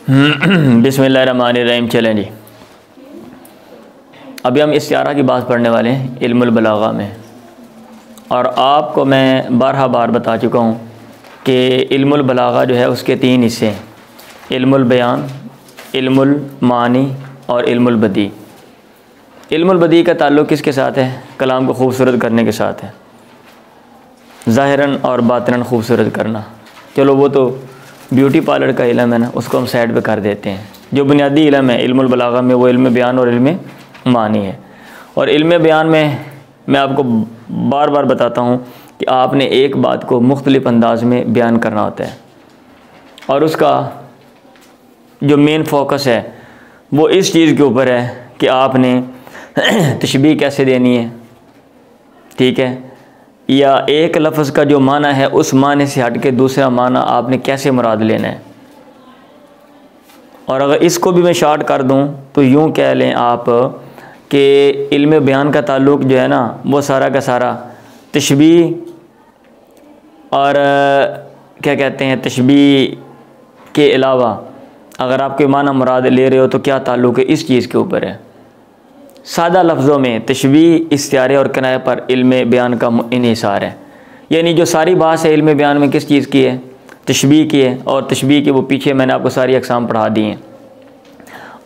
बिस्मिल्लाहिर्रहमानिर्रहीम। चलें जी, अभी हम इस्तिआरा की बात पढ़ने वाले हैं इल्मुल बलागा में। और आपको मैं बारहा बार बता चुका हूँ कि इल्मुल बलागा जो है उसके तीन हिस्से हैं, इल्मुल बयान, इल्मुल मानी और इल्मुल बदी। इल्मुल बदी का ताल्लुक़ किसके साथ है? कलाम को खूबसूरत करने के साथ है, ज़ाहिरन और बातिनन खूबसूरत करना। चलो वो तो ब्यूटी पार्लर का इल्म है ना, उसको हम साइड पे कर देते हैं। जो बुनियादी इल्म है इल्मुल बलागा में वो इल्म बयान और इल्म मानी है। और इल्म बयान में मैं आपको बार बार बताता हूँ कि आपने एक बात को मुख्तलिफ़ अंदाज में बयान करना होता है और उसका जो मेन फोकस है वो इस चीज़ के ऊपर है कि आपने तशबीह कैसे देनी है, ठीक है, या एक लफ्ज़ का जो माना है उस माने से हट के दूसरा माना आपने कैसे मुराद लेना है। और अगर इसको भी मैं शॉर्ट कर दूं तो यूँ कह लें आप कि इल्म बयान का ताल्लुक़ जो है ना वो सारा का सारा तशबीह और क्या कहते हैं तशबीह के अलावा अगर आप कोई माना मुराद ले रहे हो तो क्या ताल्लुक़ है इस चीज़ के ऊपर है। सादा लफ्ज़ों में तशबीह, इस्तिआरे और किनाया पर इल्म बयान का इन्हिसार है। यानी जो सारी बात है इल्म बयान में किस चीज़ की है? तशबीह की है। और तशबीह के वो पीछे मैंने आपको सारी अक़साम पढ़ा दी हैं।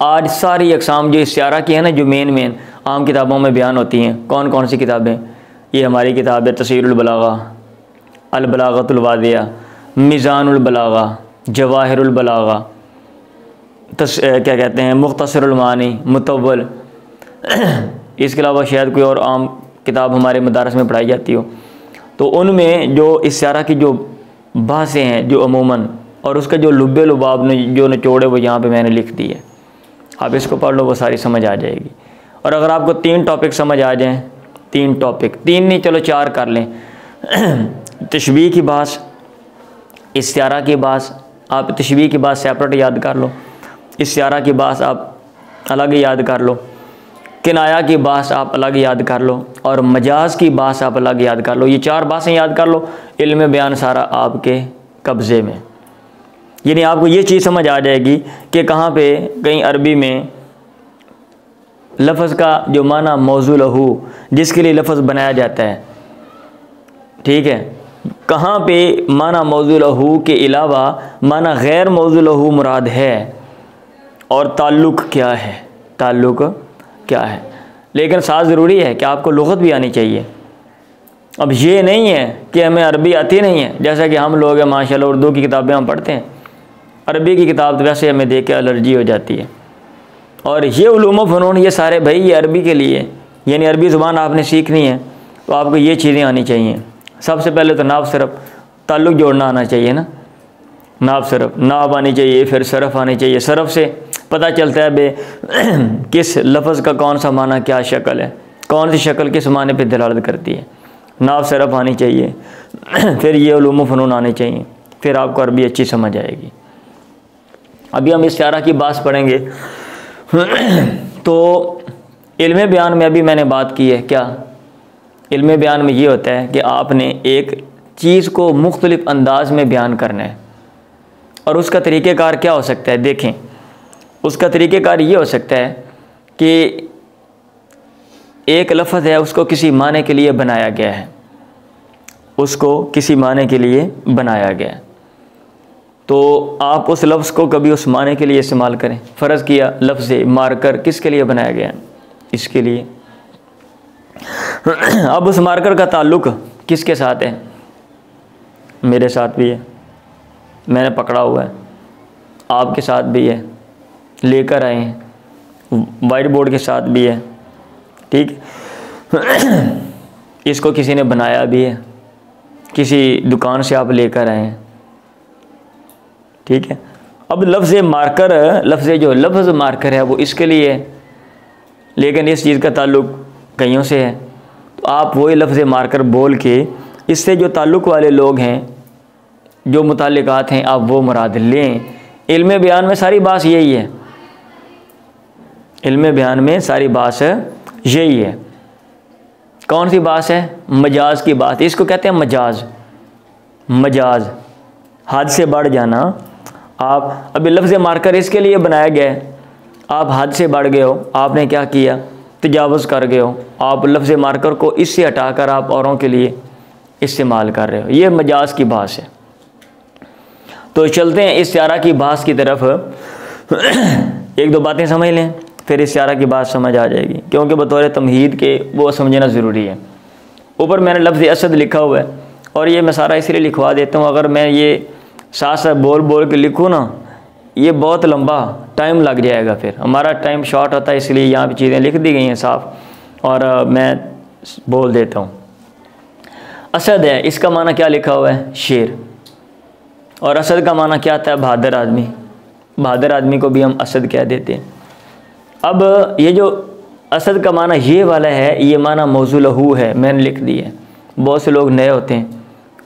आज सारी अक़साम जो इस्तिआरा की है ना, जो मेन आम किताबों में बयान होती हैं, कौन कौन सी किताबें? ये हमारी किताब है तसीरुल बलागा, अल बलागतुल वादिया, मीज़ानुल बलागा, जवाहिरुल बलागा, क्या कहते हैं मुख्तसरुल मानी, मुतव्वल। इसके अलावा शायद कोई और आम किताब हमारे मदारस में पढ़ाई जाती हो, तो उनमें जो इस्तिआरा की जो बातें हैं जो अमूमन और उसका जो लुब्बे लुबाब ने जो निचोड़ है वो यहाँ पे मैंने लिख दी है। आप इसको पढ़ लो, वो सारी समझ आ जाएगी। और अगर आपको 3 टॉपिक समझ आ जाएं, 3 टॉपिक, 3 नहीं चलो 4 कर लें, तशबीह की बात, इस्तिआरा की बात, आप तशबीह की बात सेपरेट याद कर लो, इस्तिआरा की बात आप अलग याद कर लो, किनाया की बात आप अलग याद कर लो और मजाज़ की बात आप अलग याद कर लो। ये 4 बातें याद कर लो, इल्म बयान सारा आपके कब्ज़े में। यानी आपको ये चीज़ समझ आ जाएगी कि कहाँ पे कहीं अरबी में लफ्ज़ का जो माना मौजू लहू जिसके लिए लफ्ज़ बनाया जाता है, ठीक है, कहाँ पे माना मौजू लहू के अलावा माना गैर मौजू लहू मुराद है और ताल्लुक़ क्या है, ताल्लुक़ क्या है। लेकिन साथ ज़रूरी है कि आपको लुग़त भी आनी चाहिए। अब ये नहीं है कि हमें अरबी आती नहीं है, जैसा कि हम लोग हैं माशाल्लाह उर्दू की किताबें हम पढ़ते हैं, अरबी की किताब तो वैसे हमें देख के एलर्जी हो जाती है। और ये उलूम व फ़नून ये सारे भाई ये अरबी के लिए, यानी अरबी ज़ुबान आपने सीखनी है तो आपको ये चीज़ें आनी चाहिए। सबसे पहले तो नाब सरफ़, ताल्लुक़ जोड़ना आना चाहिए ना, नाब सरफ़, नाब आनी चाहिए, फिर सरफ़ आनी चाहिए। सरफ़ से पता चलता है बे किस लफ्ज़ का कौन सा माना क्या शक्ल है, कौन सी शक्ल किस माने पे दलालत करती है। नाब सरफ़ आनी चाहिए, फिर ये उलूम व फ़नून आने चाहिए, फिर आपको अरबी अच्छी समझ आएगी। अभी हम इस्तिआरा की बात पढ़ेंगे। तो इल्म बयान में अभी मैंने बात की है क्या, इल्म बयान में ये होता है कि आपने एक चीज़ को मुख्तलिफ़ अंदाज में बयान करना है। और उसका तरीक़ेकार क्या हो सकता है? देखें, उसका तरीक़ेकार ये हो सकता है कि एक लफ्ज़ है उसको किसी माने के लिए बनाया गया है, उसको किसी माने के लिए बनाया गया है, तो आप उस लफ्ज़ को कभी उस माने के लिए इस्तेमाल करें। फ़र्ज़ किया लफ्ज़ मार्कर किसके लिए बनाया गया है? इसके लिए। अब उस मार्कर का ताल्लुक़ किसके साथ है? मेरे साथ भी है, मैंने पकड़ा हुआ है, आपके साथ भी है, लेकर आए हैं, वाइट बोर्ड के साथ भी है, ठीक। इसको किसी ने बनाया भी है, किसी दुकान से आप लेकर आए हैं, ठीक है। अब लफ्ज़ मार्कर, लफ्ज़ मार्कर है वो इसके लिए है, लेकिन इस चीज़ का ताल्लुक़ कईयों से है, तो आप वही लफ्ज़ मार्कर बोल के इससे जो ताल्लुक़ वाले लोग हैं, जो मुताल्लिक़ात हैं, आप वो मुराद लें। इल्म बयान में सारी बात यही है, इल्म बयान में सारी बात यही है। कौन सी बात है? मजाज की बात, इसको कहते हैं मजाज। मजाज हद से बढ़ जाना आप अभी लफ्ज़ मारकर इसके लिए बनाया गया है, आप हद से बढ़ गए हो, आपने क्या किया, तजावुज़ कर गए हो, आप लफ्ज़ मारकर को इससे हटाकर आप औरों के लिए इस्तेमाल कर रहे हो। ये मजाज की भाष है। तो चलते हैं इस्तिआरा की भाष की तरफ। एक दो बातें समझ लें, फिर इस्तिआरा की बात समझ आ जाएगी, क्योंकि बतौर तमहीद के वो समझना ज़रूरी है। ऊपर मैंने लफ्ज़ असद लिखा हुआ है, और ये मैं सारा इसलिए लिखवा देता हूँ, अगर मैं ये साथ साथ बोल बोल के लिखूँ ना, ये बहुत लंबा टाइम लग जाएगा, फिर हमारा टाइम शॉर्ट होता है, इसलिए यहाँ पे चीज़ें लिख दी गई हैं साफ़, और मैं बोल देता हूँ। असद है, इसका माना क्या लिखा हुआ है, शेर। और असद का माना क्या आता है, बहादुर आदमी। बहादुर आदमी को भी हम असद कह देते हैं। अब ये जो असद का माना ये वाला है, ये माना मौजू लहू है, मैंने लिख दी है। बहुत से लोग नए होते हैं,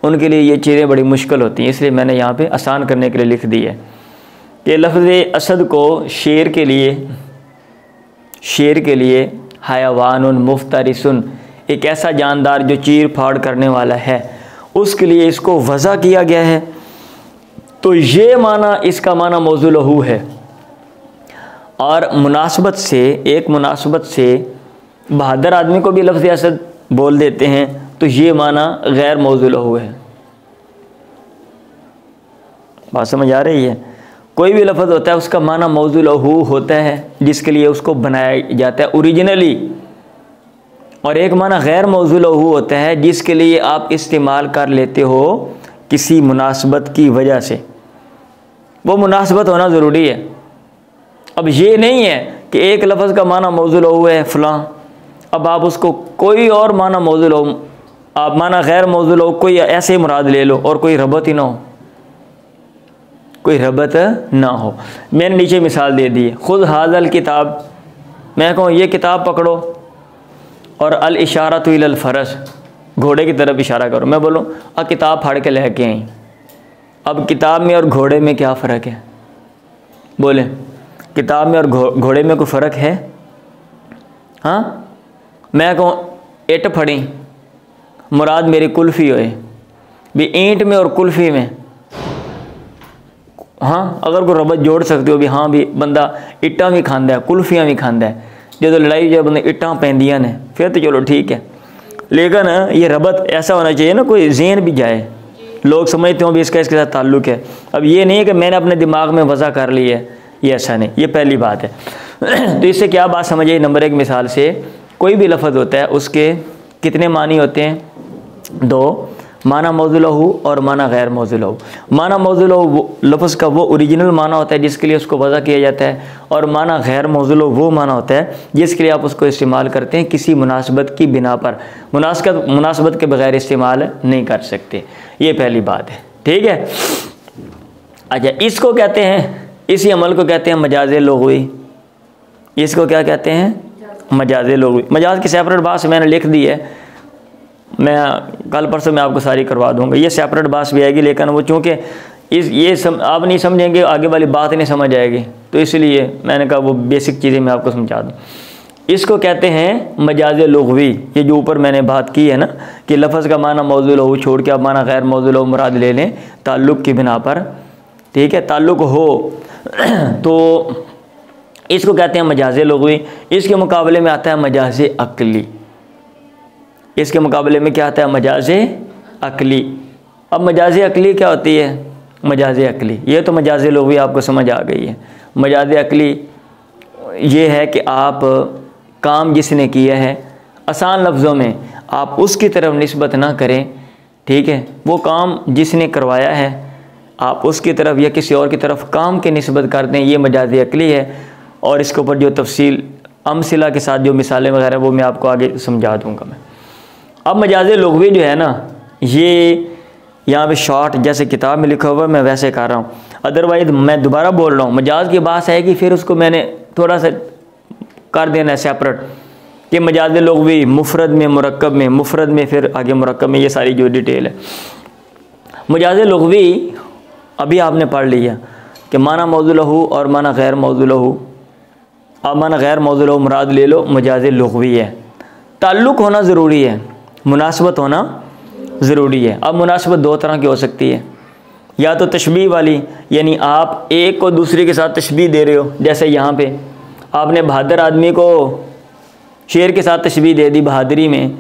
उनके लिए ये चीज़ें बड़ी मुश्किल होती हैं, इसलिए मैंने यहाँ पे आसान करने के लिए लिख दी है कि लफ्ज़ असद को शेर के लिए हयावानुन मुफ्तरिसुन, एक ऐसा जानदार जो चीर फाड़ करने वाला है, उसके लिए इसको वज़ा किया गया है। तो ये माना, इसका माना मौजू लहू है। और मुनासबत से बहादुर आदमी को भी लफ्ज़ असद बोल देते हैं, तो ये माना गैर मौजू लहू है। बात समझ आ रही है? कोई भी लफ्ज़ होता है उसका माना मौजू लहू होता है, जिसके लिए उसको बनाया जाता है ओरिजिनली, और एक माना गैर मौजू लहू होता है जिसके लिए आप इस्तेमाल कर लेते हो किसी मुनासबत की वजह से। वो मुनासबत होना ज़रूरी है। अब ये नहीं है कि एक लफ्ज़ का माना मौजू लहू है फ़लाँ, अब आप उसको कोई और माना मौजू लहू, आप माना गैर मौजू लहू कोई ऐसे मुराद ले लो और कोई रबत ही ना हो, कोई रबत ना हो। मैंने नीचे मिसाल दे दी है, खुद हाज़ल किताब, मैं कहूँ ये किताब पकड़ो, और अल इशारतु इलल फ़रस, घोड़े की तरफ इशारा करो, मैं बोलूँ अब किताब फाड़ के लेके आई। अब किताब में और घोड़े में क्या फ़र्क है, बोले? किताब में और घोड़े में कोई फ़र्क है? हाँ, मैं कहूँ ईंट फड़ी, मुराद मेरी कुल्फ़ी होए, भी ईंट में और कुल्फ़ी में, हाँ अगर कोई रबत जोड़ सकते हो भी, हाँ भी बंदा इट्टा भी खांदा है, कुल्फ़ियाँ भी खांदा है, जो लड़ाई जो बंदे इट्टा पैंदियाँ ने, फिर तो चलो ठीक है। लेकिन ये रबत ऐसा होना चाहिए ना, कोई ज़हन भी जाए, लोग समझते हो भी इसका इसके साथ ताल्लुक़ है। अब ये नहीं है कि मैंने अपने दिमाग में वज़ा कर ली है, ये ऐसा नहीं, ये पहली बात है। तो इससे क्या बात समझिए, नंबर एक मिसाल से कोई भी लफ्ज़ होता है उसके कितने मानी होते हैं, दो, माना मौजू लहू और माना गैर मौजू लहू। माना मौजू लहू लफ्ज़ का वो ओरिजिनल माना होता है जिसके लिए उसको वज़ा किया जाता है, और माना गैर मौजू लहू वो माना होता है जिसके लिए आप उसको इस्तेमाल करते हैं किसी मुनासबत की बिना पर, मुनासबत के बगैर इस्तेमाल नहीं कर सकते। ये पहली बात है, ठीक है। अच्छा, इसको कहते हैं, इसी अमल को कहते हैं मजाज़ लुग़वी। इसको क्या कहते हैं, मजाज़ लुग़वी। मजाज़ की सेपरेट बात मैंने लिख दी है, मैं कल परसों मैं आपको सारी करवा दूंगा, ये सेपरेट बात भी आएगी, लेकिन वो चूँकि आप नहीं समझेंगे, आगे वाली बात नहीं समझ आएगी, तो इसलिए मैंने कहा वो बेसिक चीज़ें मैं आपको समझा दूँ। इसको कहते हैं मजाज़ लुग़वी। ये जो ऊपर मैंने बात की है ना कि लफ्ज़ का माना मौजू लहू छोड़ के आप माना गैर मौजू लहू मुराद ले लें ताल्लुक़ की बिना पर, ठीक है, ताल्लुक़ हो, तो इसको कहते हैं मजाज़ लुग़वी। इसके मुकाबले में आता है मजाज़ अक़ली। इसके मुकाबले में क्या आता है, मजाज़ अक़ली। अब मजाज़ अक़ली क्या होती है, मजाज़ अक़ली, ये तो मजाज़ लुग़वी आपको समझ आ गई है। मजाज़ अक़ली ये है कि आप काम जिसने किया है, आसान लफ्ज़ों में आप उसकी तरफ निस्बत ना करें, ठीक है, वो काम जिसने करवाया है आप उसकी तरफ या किसी और की तरफ काम की निस्बत कर दें, ये मजाज़ अक़ली है। और इसके ऊपर जो तफसील अमसिला के साथ जो मिसालें वगैरह वो मैं आपको आगे समझा दूँगा मैं। अब मजाज़ लुग़वी जो है ना, ये यहाँ पे शॉर्ट जैसे किताब में लिखा हुआ है मैं वैसे कर रहा हूँ, अदरवाइज मैं दोबारा बोल रहा हूँ। मजाज़ की बात है कि फिर उसको मैंने थोड़ा सा कर देना है सेपरेट कि मजाज़ लुग़वी मुफ़रद में, मुरक्कब में, मुफ़रद में फिर आगे मुरक्कब में, ये सारी जो डिटेल है। मजाज़ लुग़वी अभी आपने पढ़ लिया कि माना मौजू लहू और माना गैर मौजू लहू। अब माना गैर मौजू लहू मुराद ले लो, मजाज़ लुग़वी है। ताल्लुक़ होना ज़रूरी है, मुनासबत होना ज़रूरी है। अब मुनासबत दो तरह की हो सकती है, या तो तशबीह वाली, यानी आप एक को दूसरे के साथ तशबीह दे रहे हो, जैसे यहाँ पे आपने बहादुर आदमी को शेर के साथ तशबीह दे दी बहादुरी में,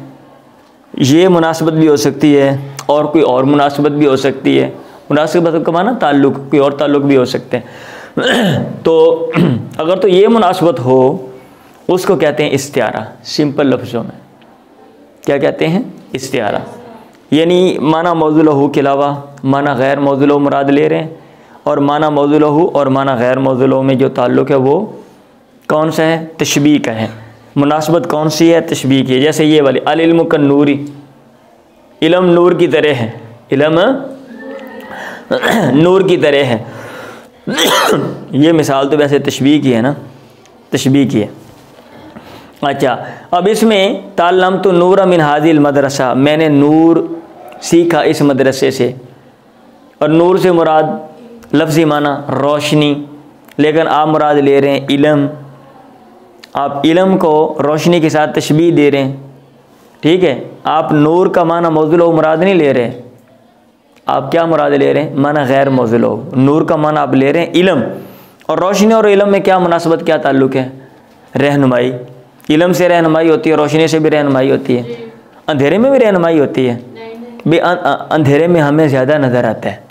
ये मुनासबत भी हो सकती है और कोई और मुनासबत भी हो सकती है। मुनासबत का माना ताल्लुक़, कोई और ताल्लुक़ भी हो सकते हैं। तो अगर तो ये मुनासबत हो उसको कहते हैं इस्तिआरा। सिंपल लफ्ज़ों में क्या कहते हैं? इस्तिआरा। यानी माना मौज़ू लहू के अलावा माना गैर मौज़ू लहू मुराद ले रहे हैं, और माना मौज़ू लहू और माना गैर मौज़ू लहू में जो ताल्लुक़ है वो कौन सा है? तशबीह का है। मुनासबत कौन सी है? तशबीह की है। जैसे ये वाली अल इल्मु कन नूरी, इल्म नूर की तरह है, इल्म नूर की तरह है। ये मिसाल तो वैसे तशबीह की है ना, तशबीह की है। अच्छा, अब इसमें ताल्लम तो नूर मिन हाजिल मदरसा, मैंने नूर सीखा इस मदरसे से, और नूर से मुराद लफ्ज़ी माना रोशनी, लेकिन आप मुराद ले रहे हैं इल्म। आप इल्म को रोशनी के साथ तशबीह दे रहे हैं, ठीक है। आप नूर का माना मौज़ू लहू मुराद नहीं ले रहे, आप क्या मुराद ले रहे हैं? माना गैर मौज़ू लहू। नूर का माना आप ले रहे हैं इल्म, और रोशनी और इल्म में क्या मुनासबत, क्या ताल्लुक़ है? रहनुमाई। इल्म से रहनुमाई होती है, रोशनी से भी रहनुमाई होती है, अंधेरे में भी रहनुमाई होती है। भाई अंधेरे में हमें ज़्यादा नज़र आता है,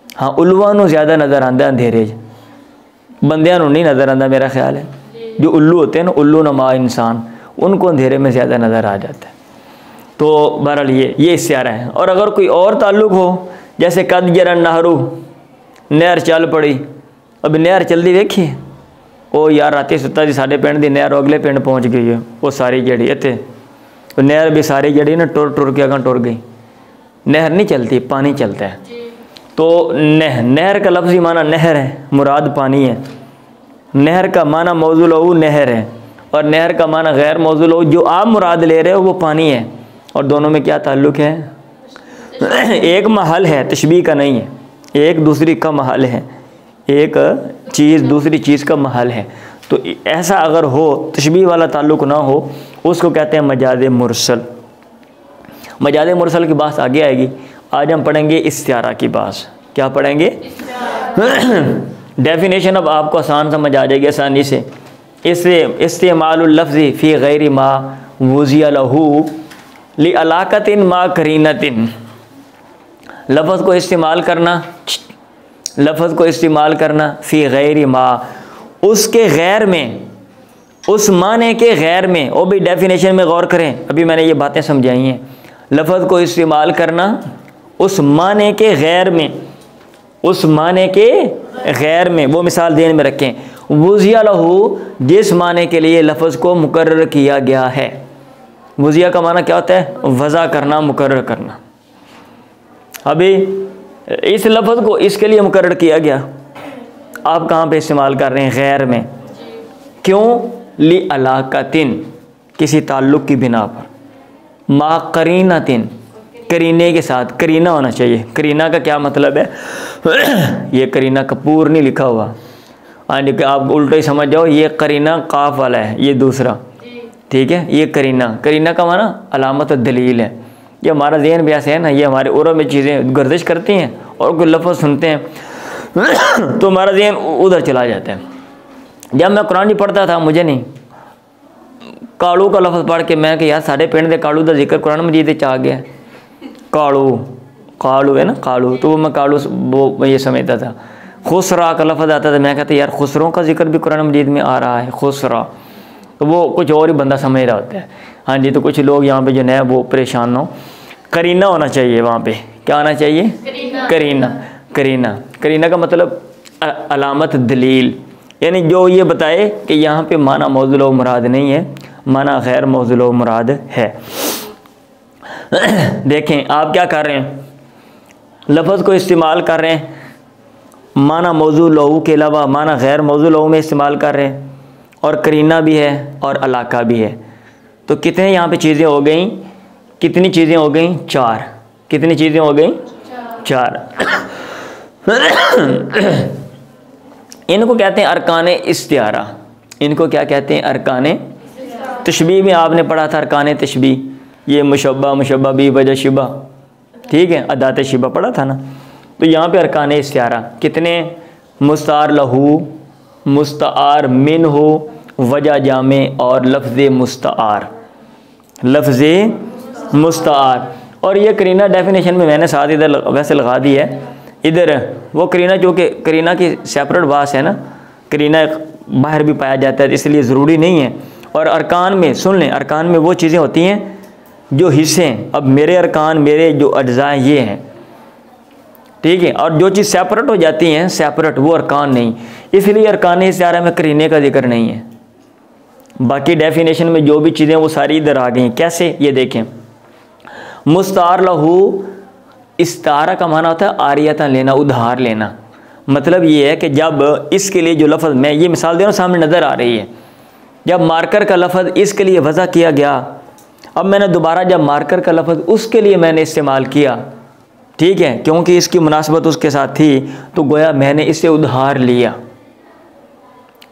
हाँ उल्लुआ नू ज़्यादा नज़र आता है अंधेरे, बंदियां नू नहीं नज़र आता। मेरा ख्याल है जो उल्लू होते हैं ना, उल्लू नुमा इंसान, उनको अंधेरे में ज़्यादा नज़र आ जाता है। तो बहरहाल ये इस्तिआरा है। और अगर कोई और ताल्लुक़ हो, जैसे कद जरन नहरू, नहर चल पड़ी। अब नहर चलती देखिए, ओ यार रात सुता जी साढ़े पिंड की नहर अगले पिंड पहुँच गई है, वो सारी जड़ी इतने तो नहर भी सारी जड़ी ना टुर टुर के अगर टुर गई। नहर नहीं चलती, पानी चलता है। तो नहर का लफ्ज़ी माना नहर है, मुराद पानी है। नहर का माना मौज़ू लहू नहर है, और नहर का माना गैर मौज़ू लहू जो आप मुराद ले रहे हो वो पानी है। और दोनों में क्या ताल्लुक़ है? एक महल है, तशबीह का नहीं है, एक दूसरी का महल है, एक चीज़ दूसरी चीज़ का महल है। तो ऐसा अगर हो, तशबीह वाला ताल्लुक़ ना हो, उसको कहते हैं मजाज मुरसल। मजाज मुरसल की बात आगे आएगी। आज हम पढ़ेंगे इस्तिआरा की बात। क्या पढ़ेंगे? डेफिनेशन अब आपको आसान समझ आ जाएगी आसानी से। इससे इस्तेमालुल लफ्ज़ी फ़ी गैरि मा वुज़िया लहू ली अलाक़तिन मा करीनतिन, लफ्ज़ को इस्तेमाल करना, लफ्ज़ को इस्तेमाल करना फ़ी गैरि मा, उसके गैर में, उस माने के गैर में। और भी डेफिनेशन में गौर करें, अभी मैंने ये बातें समझाई हैं। लफ्ज़ को इस्तेमाल करना उस माने के गैर में, उस माने के गैर में। वो मिसाल देन में रखें, वुज़िया लहू, जिस माने के लिए लफ्ज़ को मुकर्रर किया गया है। वुज़िया का माना क्या होता है? वज़ा करना, मुकर्रर करना। अभी इस लफ्ज़ को इसके लिए मुकर्रर किया गया, आप कहाँ पे इस्तेमाल कर रहे हैं? गैर में। क्यों? ली अलाक़तिन, किसी ताल्लुक़ की बिना पर। मा करीनतिन, करीने के साथ, करीना होना चाहिए। करीना का क्या मतलब है? ये करीना कपूर नहीं लिखा हुआ, आप उल्टा ही समझ जाओ, ये करीना काफ वाला है, ये दूसरा, ठीक है। ये करीना, करीना का माना अलामत दलील है। ये हमारा ज़हन भी ऐसे है ना, ये हमारे उर्फ़ में चीज़ें गर्दिश करती हैं और कोई लफ्ज़ सुनते हैं तो हमारा ज़हन उधर चला जाता है। जब मैं कुरान पढ़ता था, मुझे नहीं कालू का लफ्ज़ पढ़ के मैं कि यार साढ़े पिंड के कालू का जिक्र कुरान मजीद आ गया। कालू, कालू है ना, कालू, तो वो मैं कालू वो ये समझता था। खुसरा का लफ्ज़ आता था, मैं कहता यार खुसरों का जिक्र भी कुरान मजीद में आ रहा है, खुसरा, तो वो कुछ और ही बंदा समझ रहा होता है। हाँ जी, तो कुछ लोग यहाँ पे जो है वो परेशान हो। करीना होना चाहिए वहाँ पे, क्या होना चाहिए? करीना। करीना, करीना का मतलब अलामत दलील, यानी जो ये बताए कि यहाँ पे माना मौज़ू लहू मुराद नहीं है, माना गैर मौज़ू लहू मुराद है। देखें आप क्या कर रहे हैं, लफ्ज़ को इस्तेमाल कर रहे हैं, माना मौज़ू लहू के अलावा माना गैर मौज़ू लहू में इस्तेमाल कर रहे हैं, और करीना भी है और अलाका भी है। तो कितने यहाँ पे चीज़ें हो गई? कितनी चीज़ें हो गई? 4। कितनी चीज़ें हो गई? 4। इनको कहते हैं अरकाने इस्तिआरा। इनको क्या कहते हैं? अरकाने। तशबीह में आपने पढ़ा था अरकाने तशबीह, ये मुशब्बा, मुशब्बा बी, वजह शिबा, ठीक है, अदात शिबा पढ़ा था ना। तो यहाँ पे अरकान इस्तिआरा कितने, मुस्तार लहू, मुस्तार मिन हो, वजह जामे और लफ्ज़ मुस्तार, लफ्ज़ मुस्तार। और ये करीना डेफिनेशन में मैंने साथ इधर वैसे लगा दी है, इधर वो करीना जो कि करीना की सेपरेट बात है ना, करीना बाहर भी पाया जाता है इसलिए ज़रूरी नहीं है। और अरकान में सुन लें, अरकान में वो चीज़ें होती हैं जो हिस्से हैं। अब मेरे अरकान, मेरे जो अज्जा ये हैं, ठीक है, और जो चीज़ सेपरेट हो जाती हैं सेपरेट, वो अरकान नहीं, इसलिए अरकान इस्तिआरा में करीने का जिक्र नहीं है। बाकी डेफिनेशन में जो भी चीज़ें वो सारी इधर आ गई हैं। कैसे, ये देखें, मुस्तार लहू, इस्तारा का माना होता है आरियता लेना, उधार लेना। मतलब ये है कि जब इसके लिए जो लफ्ज़, मैं ये मिसाल दे रहा हूँ सामने नज़र आ रही है, जब मार्कर का लफ्ज़ इसके लिए वज़ा किया गया, अब मैंने दोबारा जब मार्कर का लफ्ज़ उसके लिए मैंने इस्तेमाल किया, ठीक है, क्योंकि इसकी मुनासबत उसके साथ थी, तो गोया मैंने इससे उधार लिया,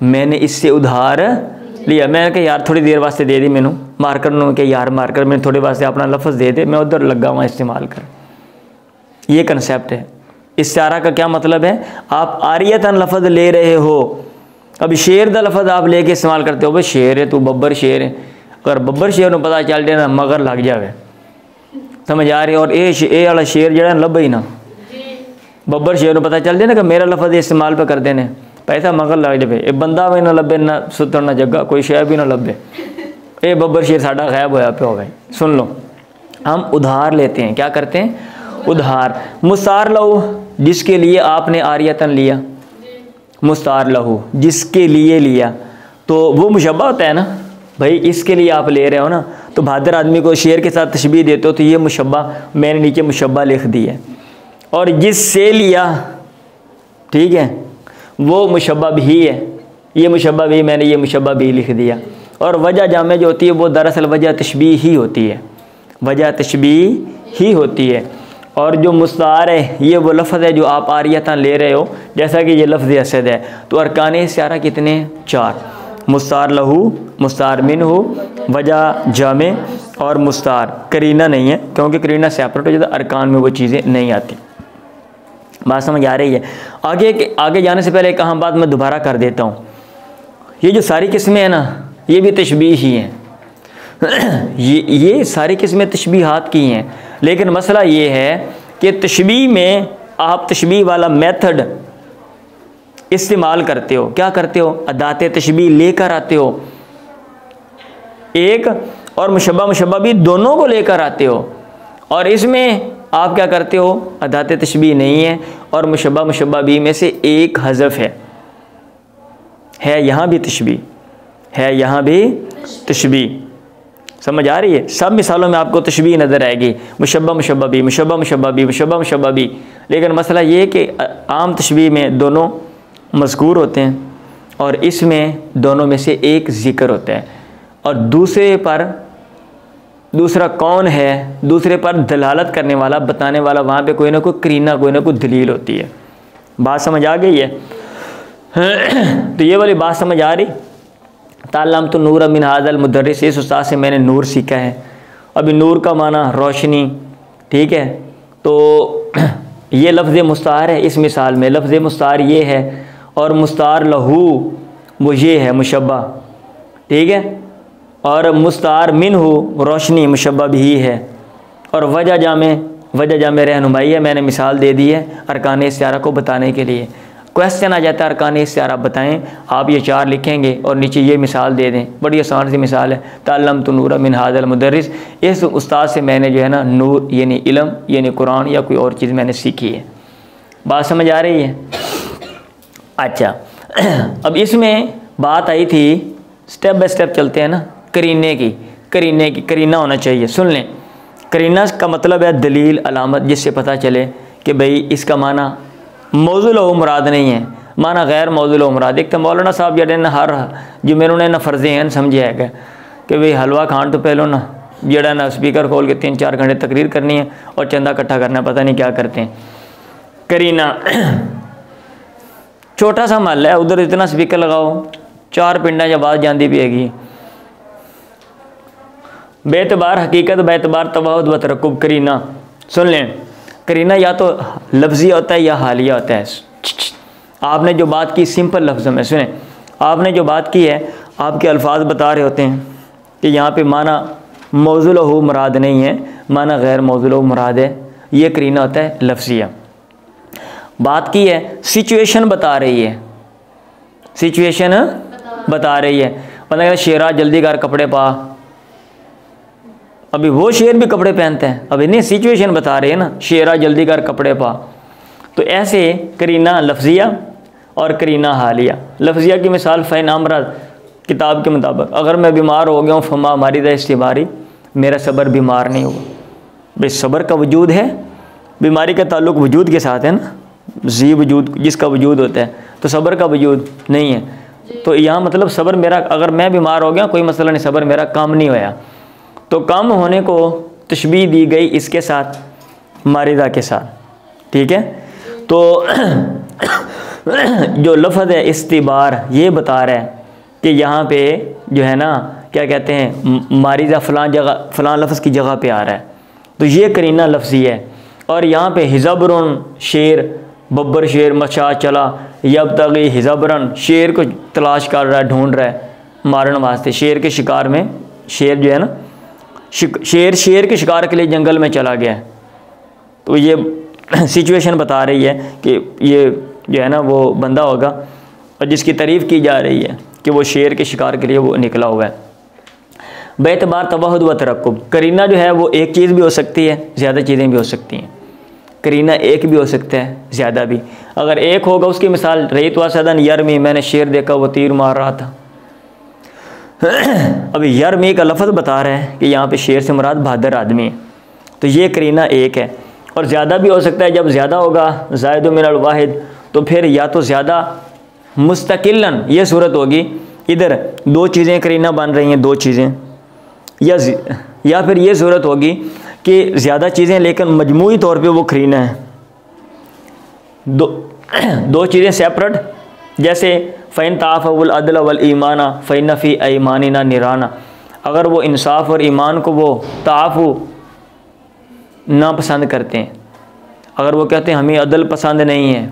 मैंने इससे उधार लिया। मैंने कहा यार थोड़ी देर वास्ते दे दी मैनू मार्कर, उन्होंने कहा यार मार्कर मैंने थोड़े वास्ते अपना लफ्ज़ दे दे, मैं उधर लगा हुआ इस्तेमाल कर। ये कंसेप्ट है। इस्तिआरा का क्या मतलब है, आप आरियतन लफ्ज़ ले रहे हो। अब शेर का लफ्ज़ आप लेके इस्तेमाल करते हो, भाई शेर है तू, बब्बर शेर है, अगर बब्बर शेर को पता चल जाए ना मगर लग जाए, समझ आ रही है। और ये वाला शेर जरा लभे ही ना, बब्बर शेर को पता चल जाए ना कि मेरा लफ्ज़ इस्तेमाल पे कर देने, पैसा मगर लग जाए, ये बंदा भी ना लभे, ना सुतर ना जगह, कोई शय भी ना लभे, ये बब्बर शेर साडा गायब होया पे हो गए। सुन लो, हम उधार लेते हैं, क्या करते हैं, उधार। मुस्तार लहू, जिसके लिए आपने आरियतन लिया, मुस्तार लहू जिसके लिए लिया, तो वो मुशब्बा होता है ना भाई, इसके लिए आप ले रहे हो ना, तो बहादुर आदमी को शेर के साथ तशबीह देते हो, तो ये मुशब्बा, मैंने नीचे मुशब्बा लिख दी है। और जिससे लिया, ठीक है, वो मुशब्बा भी है, ये मुशब्बा भी, मैंने ये मुशब्बा भी लिख दिया। और वजह जामे जो होती है वो दरअसल वजह तशबीह ही होती है, वजह तशबीह ही होती है। और जो मुस्तार है ये वो लफ्ज़ है जो आप आरियता ले रहे हो, जैसा कि ये लफ्ज़ असद है। तो अरकान इस्तिआरा कितने, 4, मुस्तार लहू, मुस्तार मिन हो, वजह जामे और मुस्तार। करीना नहीं है, क्योंकि करीना सेपरेट हो जाता है, अरकान में वो चीज़ें नहीं आती। बात समझ आ रही है। आगे जाने से पहले एक अहम बात मैं दोबारा कर देता हूँ, ये जो सारी किस्में हैं ना, ये भी तशबीह ही हैं। ये सारी किस्में तशबीहात की हैं, लेकिन मसला ये है कि तशबीह में आप तशबीह वाला मेथड इस्तेमाल करते हो, क्या करते हो, अदाते तशबीह लेकर आते हो एक, और मुशब्बा भी दोनों को लेकर आते हो। और इसमें आप क्या करते हो, अदाते तशबीह नहीं है और मुशब्बा भी में से एक हज़फ है यहाँ भी तशबीह है, यहाँ भी तशबीह। समझ आ रही है। सब मिसालों में आपको तशबीह नज़र आएगी, मुशब्बा भी। लेकिन मसला ये है कि आम तशबीह में दोनों मज़कूर होते हैं और इसमें दोनों में से एक ज़िक्र होता है, और दूसरा कौन है, दूसरे पर दलालत करने वाला, बताने वाला, वहाँ पे कोई ना कोई करीना, कोई ना कोई दलील होती है। बात समझ आ गई है। तो ये वाली बात समझ आ रही। ताल्लम तो नूर मिन हाज़ल मुदर्रिस, इस उस्ताद से मैंने नूर सीखा है। अभी नूर का माना रोशनी, ठीक है। तो ये लफ्ज़ मुस्तार है, इस मिसाल में लफ्ज़ मुस्तार ये है, और मुस्तार लहू वो ये है मुशब्बा, ठीक है। और मुस्तार मिन हो रोशनी मुशब्बा भी है, और वजह जामे रहनुमाई है। मैंने मिसाल दे दी है अरकान इस्तिआरा को बताने के लिए। क्वेश्चन आ जाता है अरकान इस्तिआरा बताएं, आप ये 4 लिखेंगे और नीचे ये मिसाल दे दें। बड़ी आसान सी मिसाल है, ताल्लम तो नूर मिन हाज़ल मुदर्रिस, इस उस्ताद से मैंने जो है ना नूर यानी इल्म यानी कुरान या कोई और चीज़ मैंने सीखी है। बात समझ आ रही है। अच्छा, अब इसमें बात आई थी, स्टेप बाय स्टेप चलते हैं ना, करीना होना चाहिए। सुन लें, करीना का मतलब है दलील, अलामत, जिससे पता चले कि भाई इसका माना मौज़ूल व मुराद नहीं है, माना गैर मौज़ूल व मुराद। एक तो मौलाना साहब जड़े ना हर जुमे उन्हें ना फर्जे हैं समझे है कि भाई हलवा खान तो पहले ना जड़ा ना स्पीकर खोल के 3-4 घंटे तकरीर करनी है और चंदा इकट्ठा करना, पता नहीं क्या करते हैं। करीना छोटा सा महल है, उधर इतना स्पीकर लगाओ 4 पिंडा आवाज़ जाती भी हैगी। बेतबार हकीकत बेतबार तवाहुद व तरक्कुब करीना। सुन लें, करीना या तो लफ्ज़ी होता है या हालिया होता है। आपने जो बात की सिंपल लफ्ज़ों में सुने, आपने जो बात की है, आपके अल्फाज बता रहे होते हैं कि यहाँ पे माना मौज़ूल हो मुराद नहीं है, माना गैर मौज़ूल हो मुराद है, ये करीना होता है लफ्ज़िया। बात की है सिचुएशन बता रही है, सिचुएशन बता रही है, मतलब शेरा जल्दी कर कपड़े पा, अभी वो शेर भी कपड़े पहनते हैं, अभी नहीं, सिचुएशन बता रही है ना, शेरा जल्दी कर कपड़े पा। तो ऐसे करीना लफ्ज़िया और करीना हालिया। लफ्ज़िया की मिसाल फ़ैन अमराद, किताब के मुताबिक अगर मैं बीमार हो गया हूँ, फमा मारी दा इस्तिबारी, मेरा सब्र बीमार नहीं होगा। भाई सब्र का वजूद है, बीमारी का ताल्लुक़ वजूद के साथ है ना, जी वजूद जिसका वजूद होता है, तो सब्र का वजूद नहीं है। तो यहाँ मतलब सब्र मेरा, अगर मैं बीमार हो गया कोई मसला नहीं, सब्र मेरा काम नहीं होया। तो काम होने को तशबीह दी गई इसके साथ, मारिदा के साथ, ठीक है। तो जो लफ्ज़ है इस्तिबार, ये बता रहा है कि यहाँ पे जो है ना, क्या कहते हैं, मारिदा फ़लाँ जगह, फ़लाँ लफ्ज़ की जगह पे आ रहा है, तो ये करीना लफ्ज़ी है। और यहाँ पे हिज़बरन शेर, बब्बर शेर मचा चला, यब तगी हिज़बरन शेर को तलाश कर रहा है, ढूंढ रहा है मारने वास्ते। शेर के शिकार में, शेर जो है ना, शेर के शिकार के लिए जंगल में चला गया है। तो ये सिचुएशन बता रही है कि ये जो है ना वो बंदा होगा और जिसकी तारीफ़ की जा रही है कि वो शेर के शिकार के लिए वो निकला हुआ है। बेतबार तवहुद व तरक्कुब, करीना जो है वो एक चीज़ भी हो सकती है, ज़्यादा चीज़ें भी हो सकती हैं। करीना एक भी हो सकता है, ज़्यादा भी। अगर एक होगा, उसकी मिसाल रही तो सदन यरमी, मैंने शेर देखा वो तीर मार रहा था। अभी यरमी का लफ्ज़ बता रहा है कि यहाँ पे शेर से मुराद बहादुर आदमी है, तो ये करीना एक है। और ज़्यादा भी हो सकता है, जब ज़्यादा होगा ज़ायदु मिनल वाहिद, तो फिर या तो ज़्यादा मुस्तकिलन, ये सूरत होगी, इधर दो चीज़ें करीना बन रही हैं, दो चीज़ें, या फिर ये सूरत होगी कि ज़्यादा चीज़ें लेकिन मजमूई तौर पे वो करीना है, दो चीज़ें सेपरेट। जैसे फ़ैन ताफ़ुल अदल वल ईमाना फ़ैन फ़ी ऐमानिना निराना, अगर वो इंसाफ और ईमान को वो ताफ़ु ना पसंद करते हैं, अगर वो कहते हैं हमें अदल पसंद नहीं है,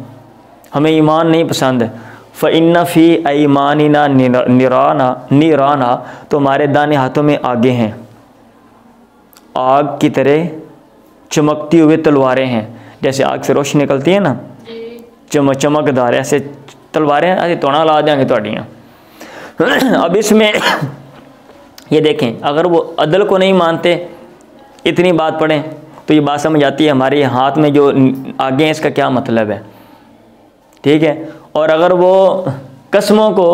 हमें ईमान नहीं पसंद, फ़इन्ना फ़ी ऐमानिना निराना, तो हमारे दाने हाथों में आगे हैं, आग की तरह चमकती हुई तलवारें हैं। जैसे आग से रोशनी निकलती है ना, चमकदार, ऐसे तलवारें ऐसे तोड़ा ला देंगे तोड़ियाँ। अब इसमें ये देखें, अगर वो अदल को नहीं मानते, इतनी बात पढ़ें तो ये बात समझ आती है हमारे हाथ में जो आगे हैं इसका क्या मतलब है, ठीक है। और अगर वो कसमों को